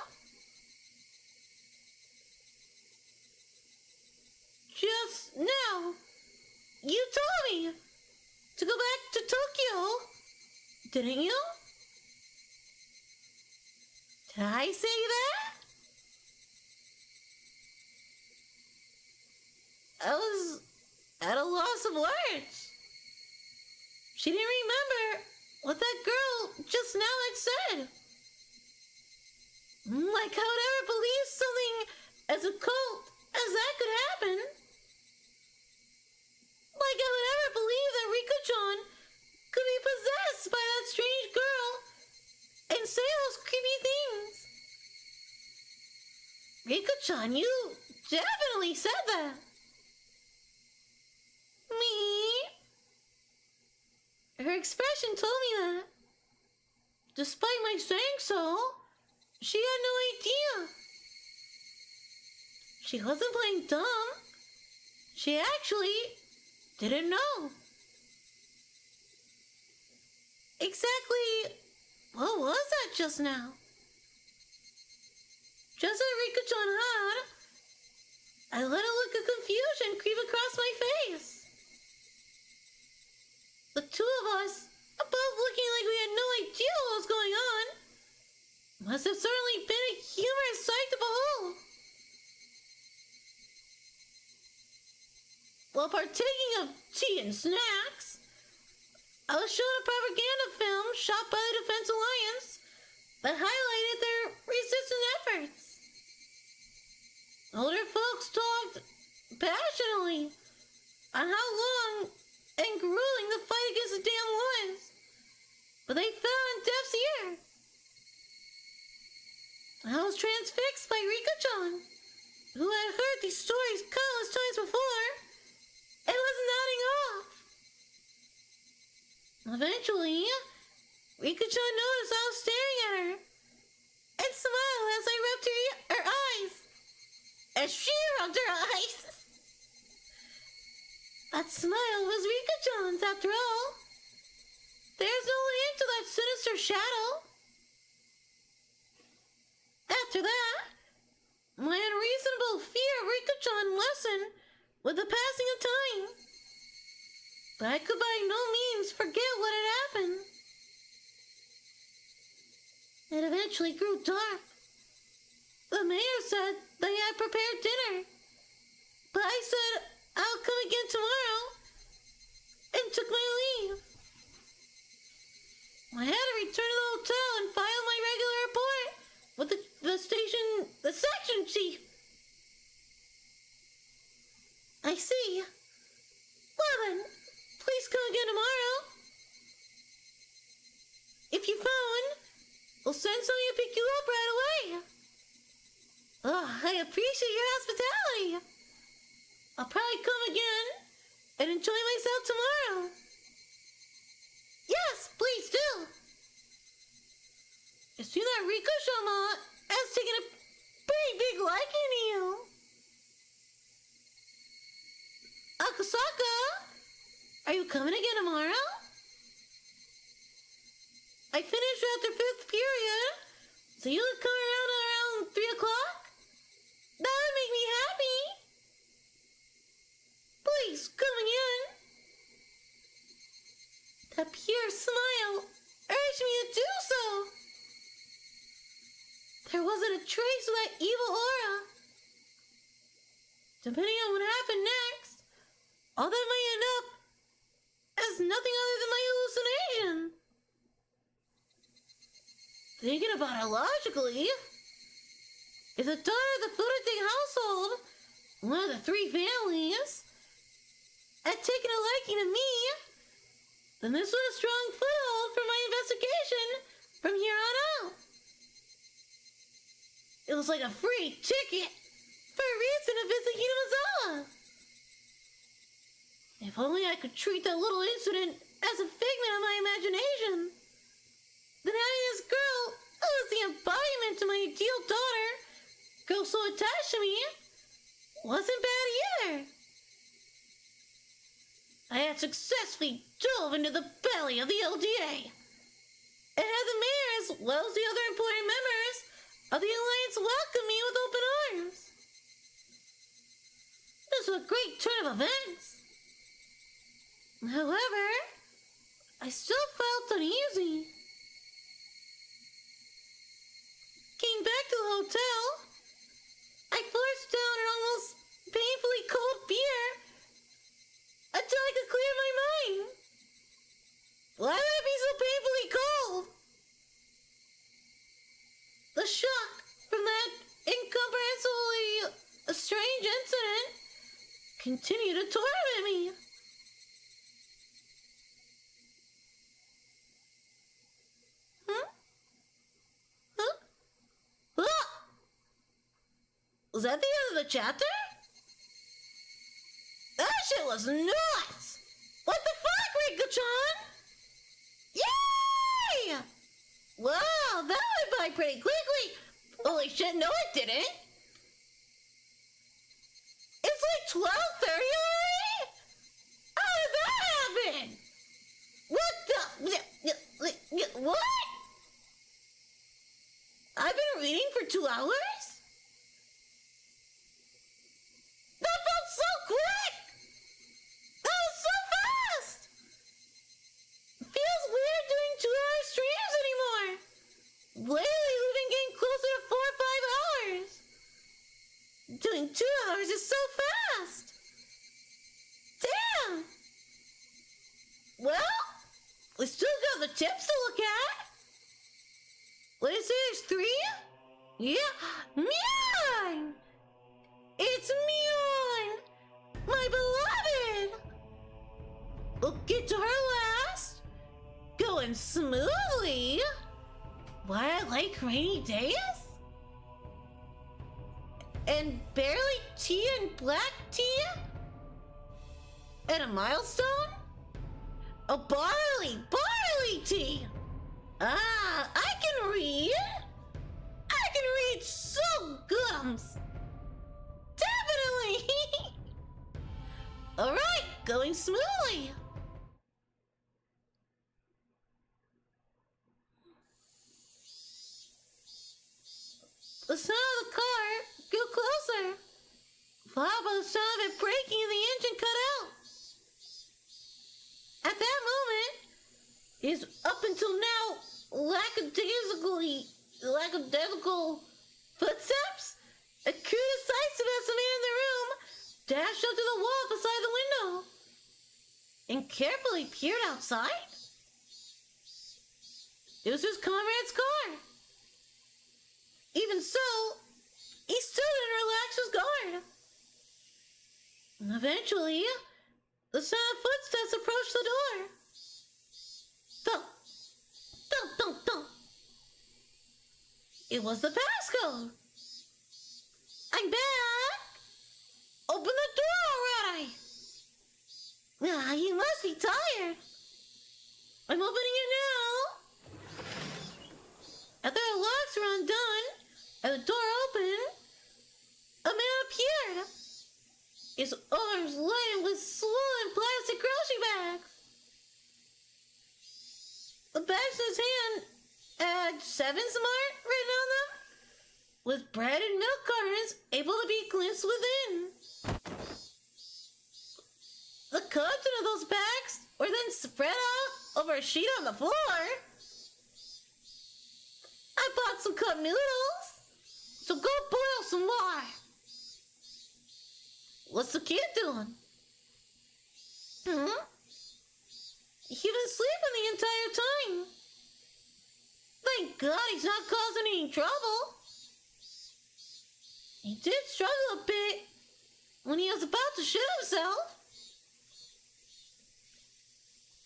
[SPEAKER 1] Just now, you told me to go back to Tokyo, didn't you? Did I say that? I was at a loss of words. She didn't remember what that girl just now had said. Like I would ever believe something as occult as that could happen. Like I would ever believe that Rika-chan could be possessed by that strange girl and say those creepy things. Rika-chan, you definitely said that. Me? Her expression told me that. Despite my saying so, she had no idea She wasn't playing dumb. She actually didn't know. Exactly what was that just now? Just as Rika-chan had, I let a look of confusion creep across my face. The two of us, both looking like we had no idea what was going on, must have certainly been a humorous sight to behold. While partaking of tea and snacks, I was shown a propaganda film shot by the Defense Alliance that highlighted their resistance efforts. Older folks talked passionately on how long and grueling the fight against the dam was, but they fell on deaf's ear. I was transfixed by Rika-chan, who had heard these stories countless times before, and was nodding off. Eventually, Rika-chan noticed I was staring at her, and smiled as I rubbed her eyes, as she rubbed her eyes. That smile was Rika-chan's after all. There's no end to that sinister shadow. After that, my unreasonable fear of Rika-chan lessened with the passing of time. But I could by no means forget what had happened. It eventually grew dark. The mayor said they had prepared dinner, but I said I'll come again tomorrow and took my leave. I had to return to the hotel and file my regular report with the section chief. I see. Well then, please come again tomorrow. If you phone, we'll send somebody to pick you up right away. Oh, I appreciate your hospitality. I'll probably come again and enjoy myself tomorrow. Yes, please do. It seems that Rika-sama has taken a pretty big liking to you. Akasaka, are you coming again tomorrow? I finished after 5th period, so you would come around 3 o'clock? That would make me happy. Please, come again. That pure smile urged me to do so. There wasn't a trace of that evil aura. Depending on what happened next, all that might end up as nothing other than my hallucination. Thinking about it logically, if the daughter of the Fanatic household, one of the 3 families, had taken a liking to me, then this was a strong foothold for my investigation from here on out. It was like a free ticket for a reason to visit Himatsubushi. If only I could treat that little incident as a figment of my imagination, then having this girl who was the embodiment of my ideal daughter grow so attached to me wasn't bad either. I had successfully dove into the belly of the LDA and had the mayor as well as the other important members of the Alliance welcome me with open arms. This was a great turn of events. However, I still felt uneasy. Came back to the hotel. I forced down an almost painfully cold beer until I could clear my mind. Why would it be so painfully cold? The shock from that incomprehensibly strange incident continued to torment me. Was that the end of the chapter? That shit was nuts! What the fuck, Rika-chan? Yay! Wow, that went by pretty quickly. Holy shit, no it didn't. 12:30 already? How did that happen? What the... What? I've been reading for 2 hours? That felt so quick! That was so fast! Feels weird doing 2-hour streams anymore. Lately, we've been getting closer to 4 or 5 hours. Doing 2 hours is so fast. Damn! Well, we still got the tips to look at. What is it? There's 3? Yeah, Mjorn! It's Mjorn! My beloved! We'll get to her last. Going smoothly. Why I like rainy days? And barely tea and black tea? And a milestone? A barley tea! Ah, I can read! I can read so gums! Definitely! Alright, going smoothly! The sound of the car grew closer, followed by the sound of it braking and the engine cut out. At that moment, his up until now lackadaisical footsteps occurred decisive as the man in the room dashed up to the wall beside the window and carefully peered outside. It was his comrade's car. Even so, he still didn't relax his guard. And eventually, the sound of footsteps approached the door. Thump, thump, thump, thump. It was the passcode. I'm back. Open the door already. Ah, you must be tired. I'm opening it now. After the locks were undone and the door opened, a man appeared. His arms laden with swollen plastic grocery bags. The bags in his hand had 7 Smart written on them, with bread and milk cartons able to be glimpsed within. The content of those bags were then spread out over a sheet on the floor. I bought some cup noodles, so go boil some more. What's the kid doing? He's been sleeping the entire time. Thank God he's not causing any trouble. He did struggle a bit when he was about to shit himself.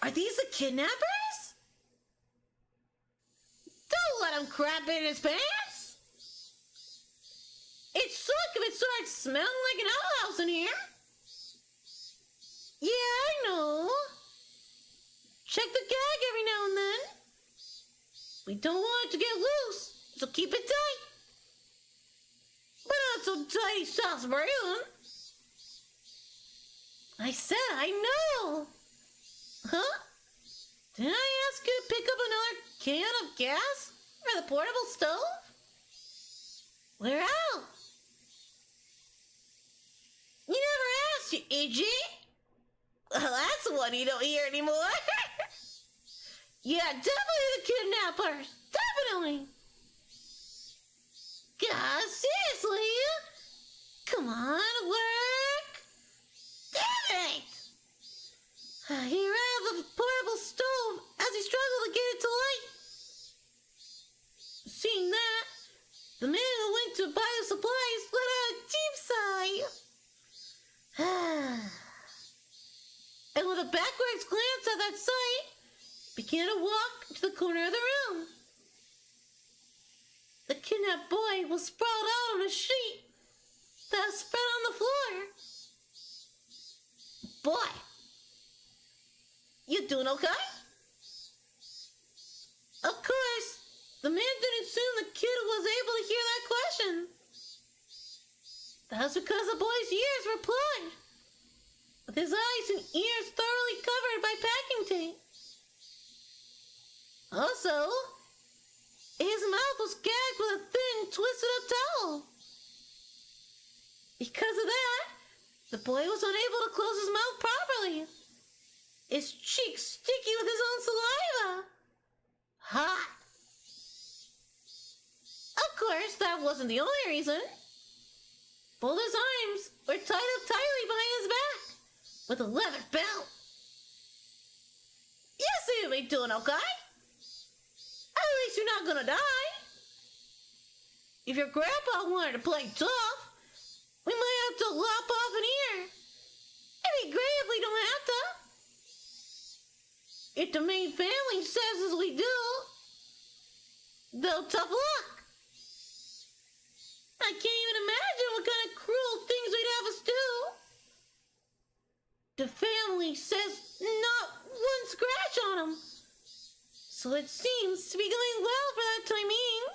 [SPEAKER 1] Are these the kidnappers? Don't let him crap in his pants. It'd suck if it started smelling like an outhouse in here. Yeah, I know. Check the gag every now and then. We don't want it to get loose, so keep it tight. But not so tight he stops breathing. I said I know. Huh? Didn't I ask you to pick up another can of gas for the portable stove? We're out. You never asked, you idiot. Well, that's one you don't hear anymore. Yeah, definitely the kidnappers. Definitely. God, seriously? Come on, work. Damn it. He ran out of the portable stove as he struggled to get it to light. Seeing that, the man who went to buy the supplies let out a deep sigh. And with a backwards glance at that sight, began to walk to the corner of the room. The kidnapped boy was sprawled out on a sheet that was spread on the floor. Boy, you doing okay? Of course, the man didn't assume the kid was able to hear that question. That's because the boy's ears were plugged, with his eyes and ears thoroughly covered by packing tape. Also, his mouth was gagged with a thin, twisted-up towel. Because of that, the boy was unable to close his mouth properly. His cheeks sticky with his own saliva. Hot. Of course, that wasn't the only reason. Both his arms were tied up tightly behind his back with a leather belt. You seem to be doing okay. At least you're not gonna die. If your grandpa wanted to play tough, we might have to lop off an ear. It'd be great if we don't have to. If the main family says as we do, though tough luck. I can't even imagine what kind of cruel things we'd have us do. The family says not one scratch on them. So it seems to be going well for that time being.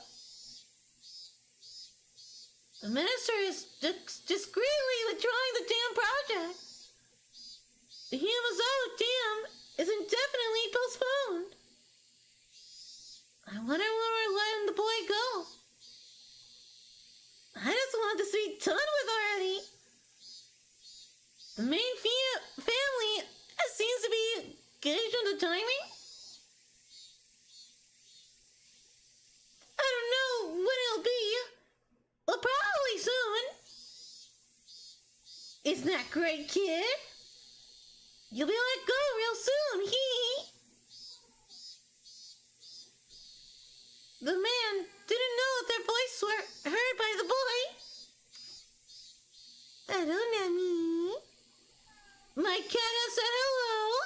[SPEAKER 1] The minister is discreetly withdrawing the dam project. The Himatsubushi dam is indefinitely postponed. I wonder when we're letting the boy go. I just want this to be done with already. The main family seems to be engaged on the timing. I don't know when it'll be, but probably soon. Isn't that great, kid? You'll be let go real soon, The man didn't know that their voices were heard by the boy. Hello, Nami. My cat has said hello.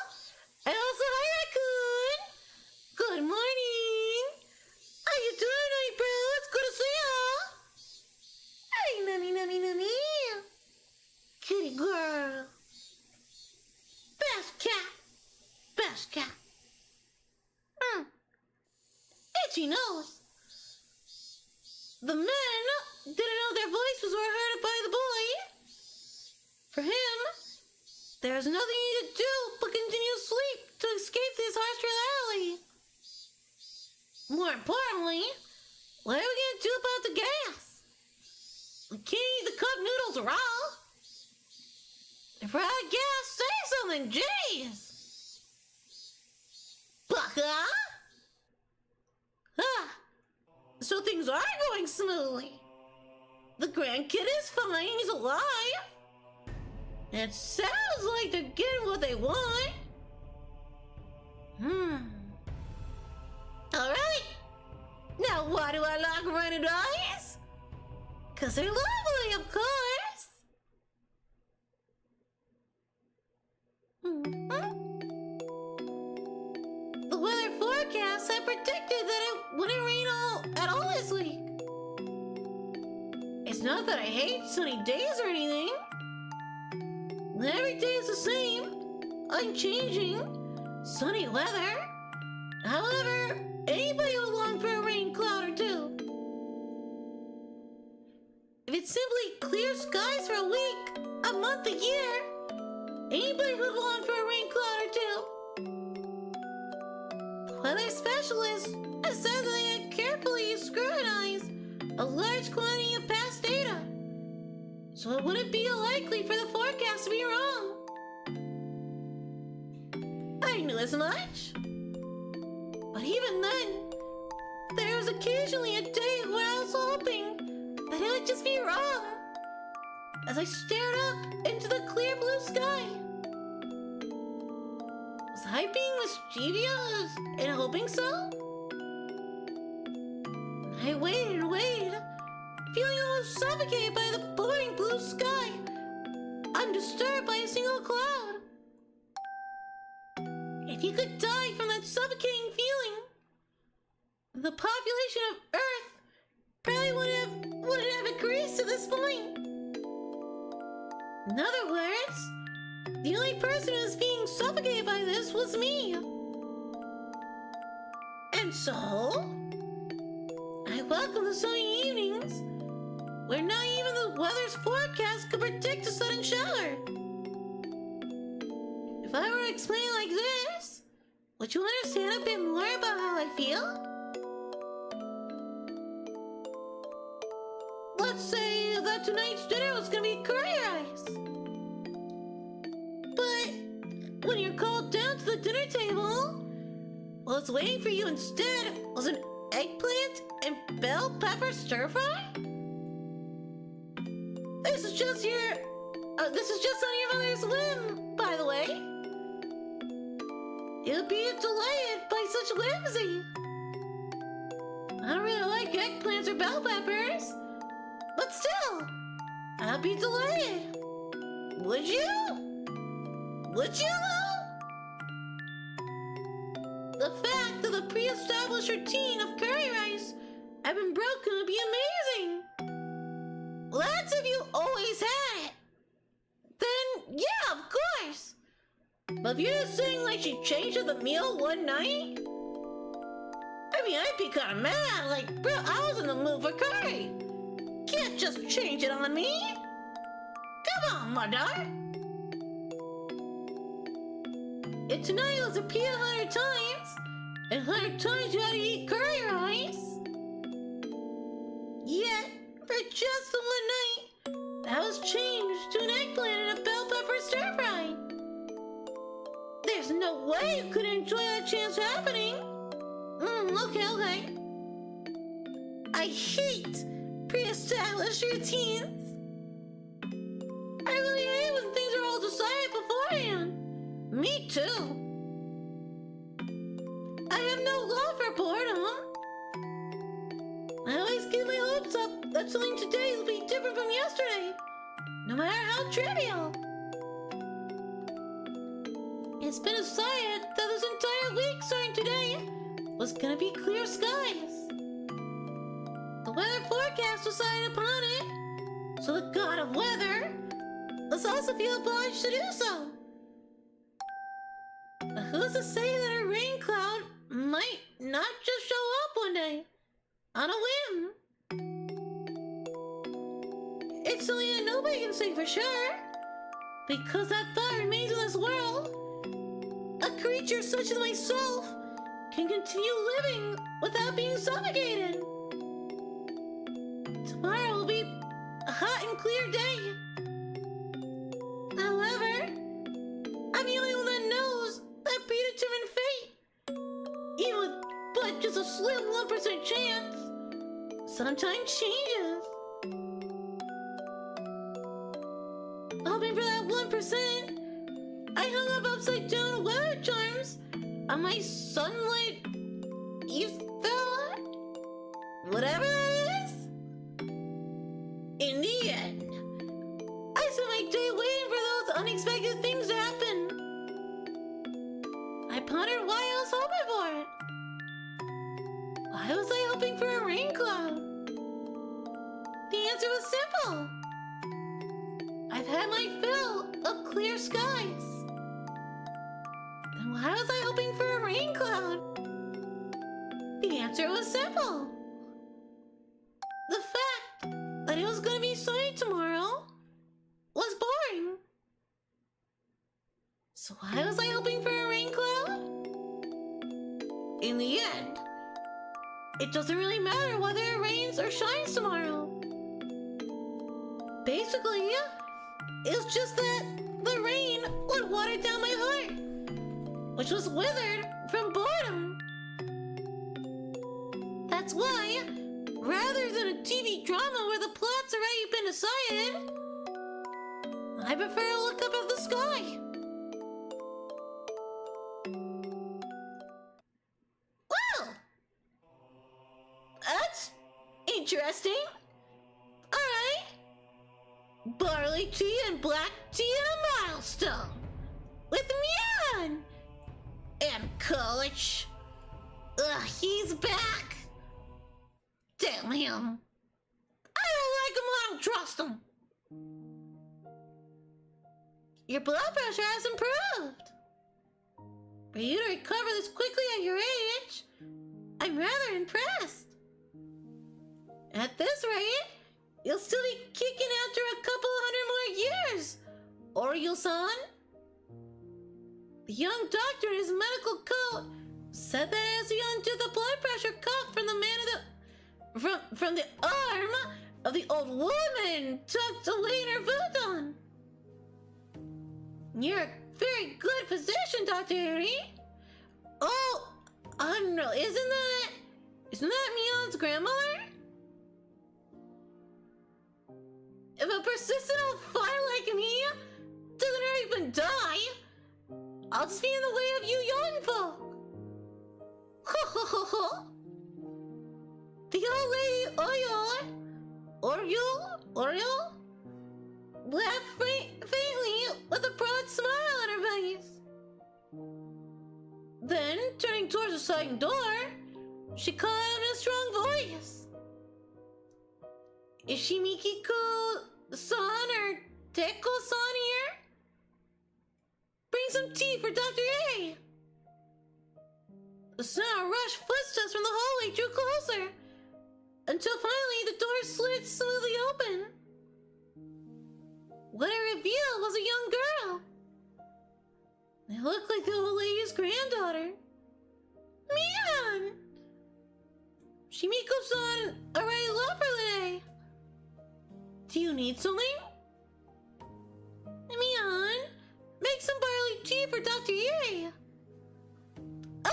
[SPEAKER 1] And also, hi, Raccoon. Good morning. How you doing, honey, bro? It's good to see ya. Hey, Nami. Kitty girl. Best cat. Itchy nose. The men didn't know their voices were heard by the boy. For him, there's nothing he could do but continue to sleep to escape this harsh reality. More importantly, what are we going to do about the gas? We can't eat the cup noodles raw. If we're out of gas, say something, jeez. Baka? So things are going smoothly. The grandkid is fine, he's alive. It sounds like they're getting what they want. Alright. Now why do I like rented eyes? 'Cause they're lovely, of course. The weather forecast had predicted that it wouldn't rain at all this week. It's not that I hate sunny days or anything. Every day is the same, unchanging, sunny weather. However, anybody would long for a rain cloud or two. If it's simply clear skies for a week, a month, a year, anybody would long for a rain cloud or two. Weather specialists have said that they had carefully scrutinized a large quantity of past data, so it wouldn't be unlikely for the forecast to be wrong. I knew as much. But even then, there was occasionally a day where I was hoping that it would just be wrong, as I stared up into the clear blue sky. Was I being mischievous in hoping so? I waited and waited, feeling almost suffocated by the boring blue sky, undisturbed by a single cloud. If you could die from that suffocating feeling, the population of Earth probably wouldn't have increased to this point. In other words, the only person who was being suffocated by this was me. And so, I welcome the sunny evenings where not even the weather's forecast could predict a sudden shower. If I were to explain it like this, would you understand a bit more about how I feel? Let's say that tonight's dinner was gonna be curry rice. But when you're called down to the dinner table, what's waiting for you instead was an eggplant and bell pepper stir fry? This is just on your mother's whim, by the way. You'll be delighted by such whimsy. I don't really like eggplants or bell peppers, but still, I'd be delighted. Would you? Would you though? The fact that the pre-established routine of curry rice had been broken would be amazing. Well, that's if you always had it. Then, yeah, of course. But if you're just saying like she changed up the meal one night, I mean, I'd be kind of mad. Like, bro, I was in the mood for curry. Can't just change it on me. Come on, mother. If tonight was repeated 100 times, and 100 times you had to eat curry rice, yet, for just the one night, that was changed to an eggplant and a bell pepper stir fry. There's no way you could enjoy that chance happening. Okay. I hate pre-established routines. I really hate when things are all decided beforehand. Me too. I have no love for boredom. I always get my hopes up that something today will be different from yesterday, no matter how trivial. It's been decided that this entire week starting today was gonna be clear skies. The weather forecast decided upon it, so the god of weather must also feel obliged to do so. But who's to say that a rain cloud might not just show up one day on a whim? It's something that nobody can say for sure, because that thought remains in this world. A creature such as myself can continue living without being suffocated. Tomorrow will be a hot and clear day. However, I'm the only one that knows that predetermined fate, even with but just a slim 1% chance, sometimes changes. Hoping for that 1%, I hung up upside down weather charms on my sunlit whatever that is. In the end, I spent my day waiting for those unexpected things to happen. I pondered why I was hoping for it. Why was I hoping for a rain cloud? The answer was simple. I've had my fill of clear skies. Then why was I hoping for a rain cloud? The answer was simple. The fact that it was going to be sunny tomorrow was boring. So why was I hoping for a rain cloud? In the end, it doesn't really matter whether it rains or shines tomorrow. Basically, it's just that the rain would water down my heart, which was withered from boredom. That's why, rather than a TV drama where the plot's already been decided, I prefer to look up at the sky. Well, that's interesting. Alright. Barley tea and black tea and a milestone. With Mian and Coach. Ugh, he's back. Damn him. I don't like him, I don't trust him. Your blood pressure has improved. For you to recover this quickly at your age, I'm rather impressed. At this rate, You'll still be kicking after a couple hundred more years, Oreo-san. The young doctor in his medical coat said that as he undid the blood pressure cuff from the man from the arm of the old woman tucked away in her futon. You're a very good physician, Dr. Harry. Oh, no, isn't that Mion's grandmother? If a persistent old fire like me doesn't hurry even die, I'll just be in the way of you young folk. Ho ho ho ho. The old lady Oreo, laughed faintly with a broad smile on her face. Then, turning towards the sliding door, she called out in a strong voice. Is Shimikiko-san or Teko-san here? Bring some tea for Dr. A. The sound of rushed footsteps from the hallway drew closer, until finally the door slid smoothly open. What it revealed was a young girl. It looked like the old lady's granddaughter. Man! Shimiko-san already left for the day. Do you need something? Mion, make some barley tea for Dr. Yuri.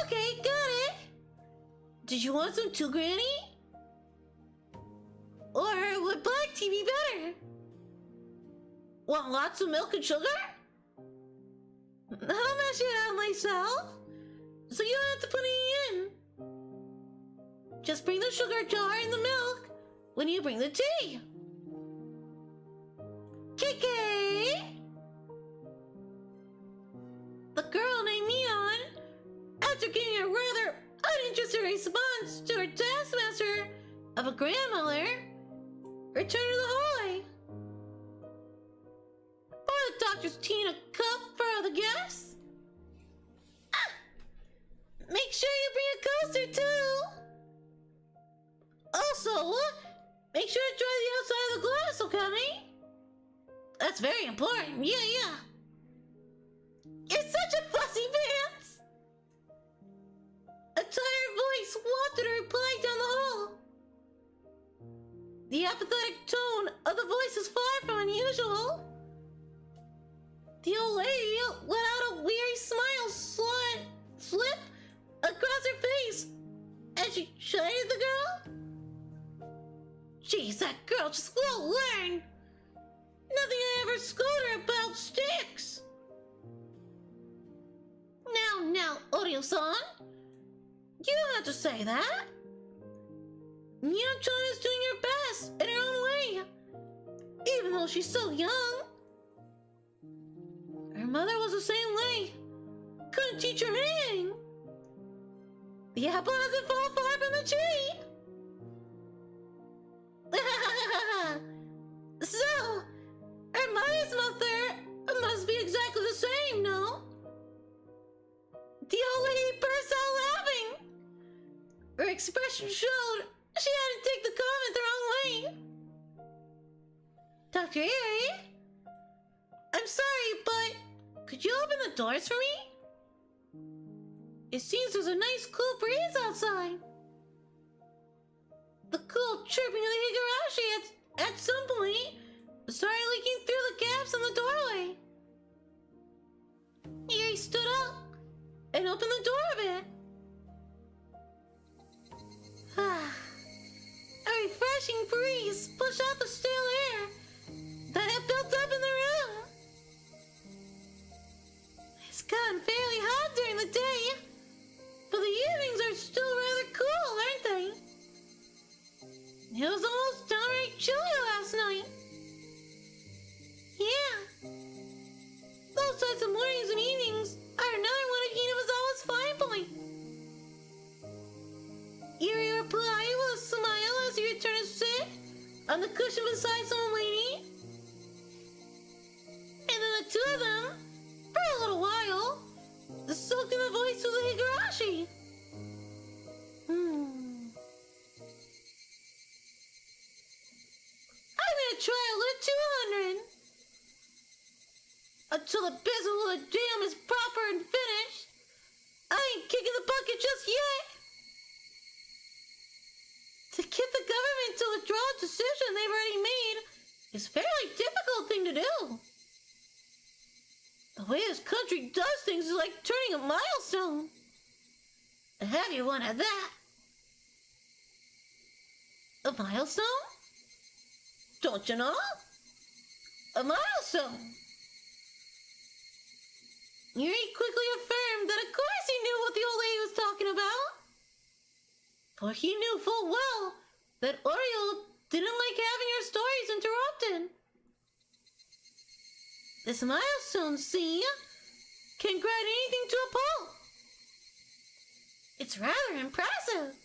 [SPEAKER 1] Okay, got it. Did you want some too, Granny? Or would black tea be better? Want lots of milk and sugar? I'll mash it out myself, so you don't have to put any in. Just bring the sugar jar and the milk when you bring the tea. KK! The girl named Mion, after getting a rather uninterested response to her taskmaster of a grandmother, returned to the hallway. Pour the doctor's tea in a cup for all the guests. Make sure you bring a coaster too. Also, make sure to dry the outside of the glass, okay? That's very important. Yeah. You're such a fussy pants. A tired voice wafted a reply down the hall. The apathetic tone of the voice is far from unusual. The old lady let out a weary smile slip across her face as she chided the girl. Jeez, that girl just won't learn. Nothing I ever scold her about sticks. Now, Oreo-san, you don't have to say that. Mion-chan is doing her best in her own way, even though she's so young. Her mother was the same way. Couldn't teach her anything. The apple doesn't fall far from the tree. So, her mother's mother must be exactly the same, no? The old lady burst out laughing. Her expression showed she had to take the comment the wrong way. Dr. Ari? I'm sorry, but could you open the doors for me? It seems there's a nice cool breeze outside. The cool chirping of the Higurashi at some point started leaking through the gaps in the doorway. Yuri stood up and opened the door a bit. A refreshing breeze pushed out the stale air that had built up in the room. It's gotten fairly hot during the day, but the evenings are still rather cool, aren't they? It was almost downright chilly last night. Yeah. Those types of mornings and evenings are another one of Hinabazawa's fine points. Yuri replied with a smile as he returned to sit on the cushion beside someone waiting. And then the two of them, for a little while, soaked in the voice of the Higurashi. until the bezel of the dam is proper and finished. I ain't kicking the bucket just yet. To get the government to withdraw a decision they've already made is a fairly difficult thing to do. The way this country does things is like turning a milestone. A heavy one at that. A milestone? Don't you know? A milestone. Yuri quickly affirmed that of course he knew what the old lady was talking about. For he knew full well that Oriole didn't like having her stories interrupted. This milestone, see, can grind anything to a pulp. It's rather impressive.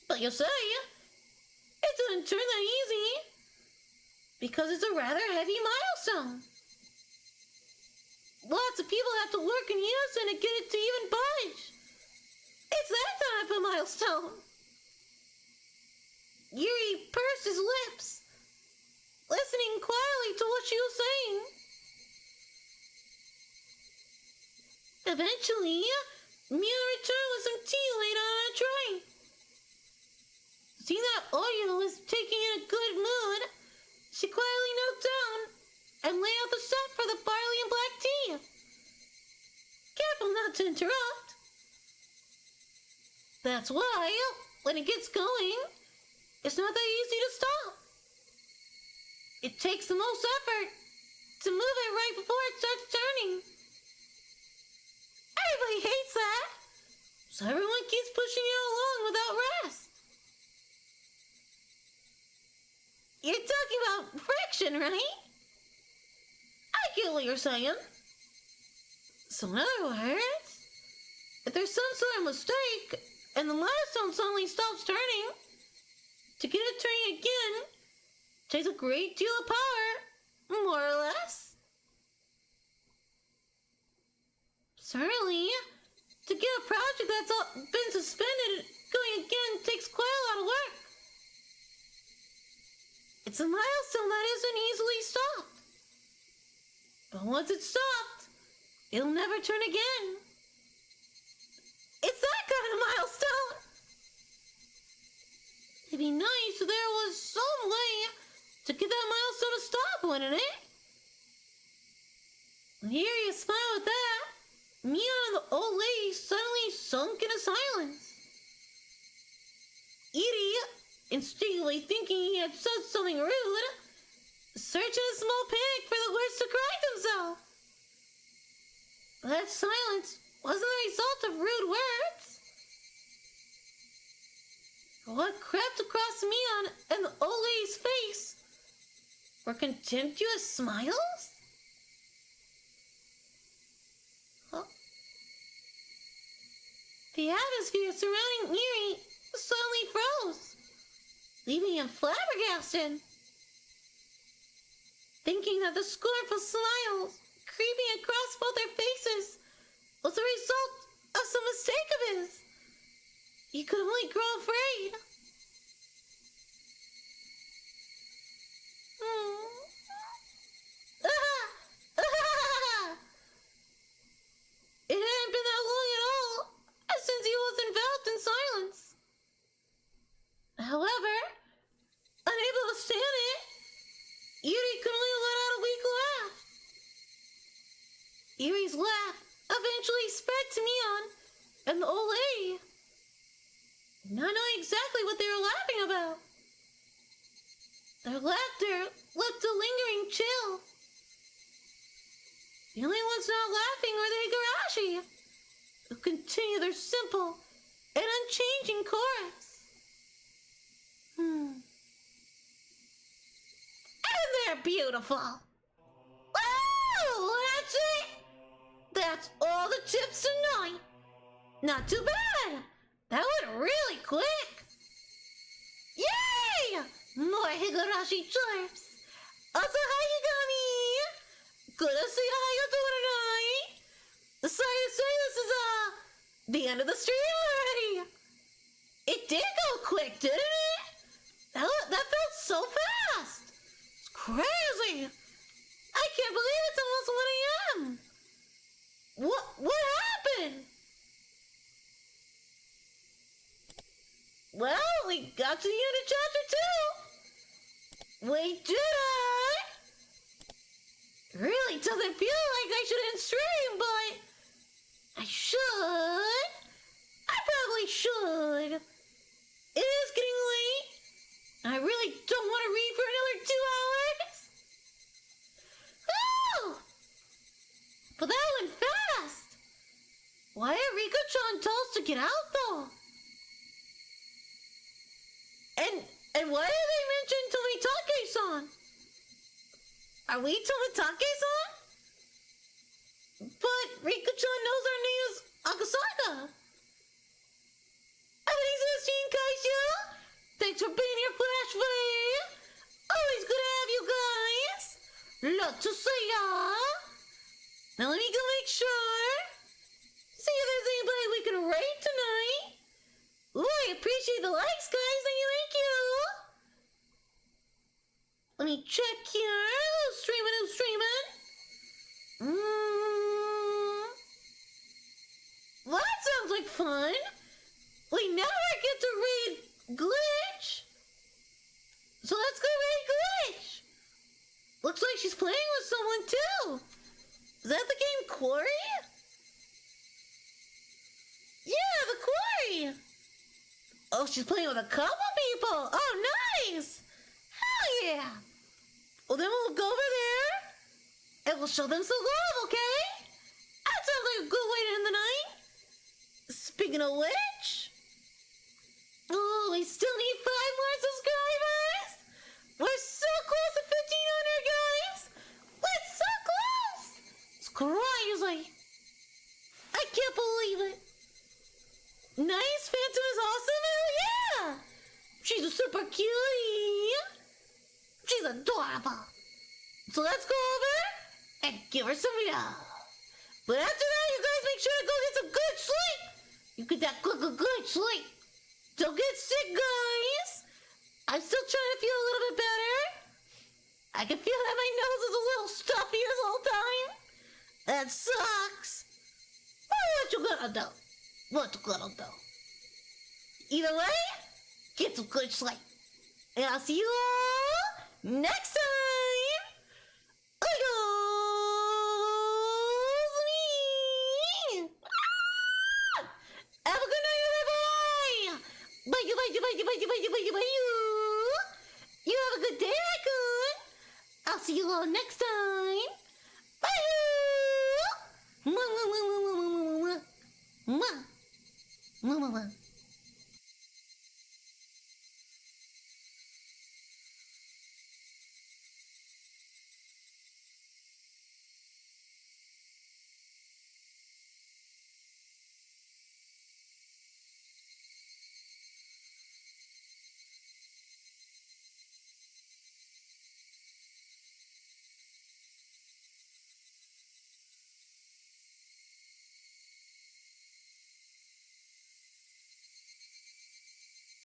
[SPEAKER 1] But you'll say, it didn't turn that easy, because it's a rather heavy milestone. Lots of people have to work in unison to get it to even budge. It's that type of milestone. Yuri pursed his lips, listening quietly to what she was saying. Eventually, Mia returned with some tea laid on a tray. Seeing that Oyo was taking in a good mood, she quietly knelt down and laid out the set for the barley and black tea. Careful not to interrupt. That's why, when it gets going, it's not that easy to stop. It takes the most effort to move it right before it starts turning. Everybody hates that, so everyone keeps pushing it along without rest. You're talking about friction, right? I get what you're saying. So in other words, if there's some sort of mistake and the milestone suddenly stops turning, to get it turning again takes a great deal of power, more or less. Certainly, to get a project that's been suspended going again takes quite a lot of work. It's a milestone that isn't easily stopped. But once it's stopped, it'll never turn again. It's that kind of milestone. It'd be nice if there was some way to get that milestone to stop, wouldn't it? When Yuri smiled at that, Mia and the old lady suddenly sunk into silence. Yuri, instinctively thinking he had said something rude, searched in a small panic for the words to correct himself. But that silence wasn't the result of rude words. What crept across Mion and the old lady's face were contemptuous smiles? Huh? The atmosphere surrounding Yuri suddenly froze, leaving him flabbergasted. Thinking that the scornful smiles creeping across both their faces was the result of some mistake of his, he could only grow afraid. It hadn't been that long at all since he was enveloped in silence. However, unable to stand it, Yuri could only let out a weak laugh. Yuri's laugh eventually spread to Mion and the old lady, not knowing exactly what they were laughing about. Their laughter left a lingering chill. The only ones not laughing were the Higurashi, who continued their simple and unchanging chorus. And they're beautiful. Oh, that's it. That's all the tips tonight. Not too bad. That went really quick. Yay! More Higurashi chirps. Also, hi, Yugami. Good to see how you're doing tonight. Sorry to say this is, the end of the stream already. It did go quick, didn't it? That felt so fast. It's crazy. I can't believe it's got to the end of chapter 2. Wait, did I? Really doesn't feel like I shouldn't stream, but I should. I probably should. It is getting late. I really don't want to read for another 2 hours. Oh! But that went fast. Why did Rika-chan tell us to get out, though? And why did they mention Tomitake-san? Are we Tomitake-san? But Rika-chan knows our name is Akasaka. Everything's Kaiju. Thanks for being here, Flash Flame. Always good to have you guys. Love to see ya. Now let me go make sure. See if there's anybody we can rate tonight. Ooh, I appreciate the likes, guys. Thank you. Let me check here. Who's streaming? Well, that sounds like fun. We never get to read Glitch. So let's go read Glitch. Looks like she's playing with someone too. Is that the game Quarry? Yeah, the Quarry. Oh, she's playing with a couple people. Oh, nice. Hell yeah. Well, then we'll go over there and we'll show them some love, okay? That sounds like a good way to end the night. Speaking of which, oh, we still need 5 more subscribers. We're so close to 1,500, guys. We're so close. It's crazy. I can't believe it. Nice, Phantom is awesome. Hell yeah. She's a super cutie. She's adorable. So let's go over and give her some love. But after that, you guys make sure to go get some good sleep. You get that good sleep. Don't get sick, guys. I'm still trying to feel a little bit better. I can feel that my nose is a little stuffy this whole time. That sucks. But what you gonna do? Either way, get some good sleep. And I'll see you all next time. Me. Have a good night, everybody. Bye. You have a good day, Raccoon. I'll see you all next time. Bye.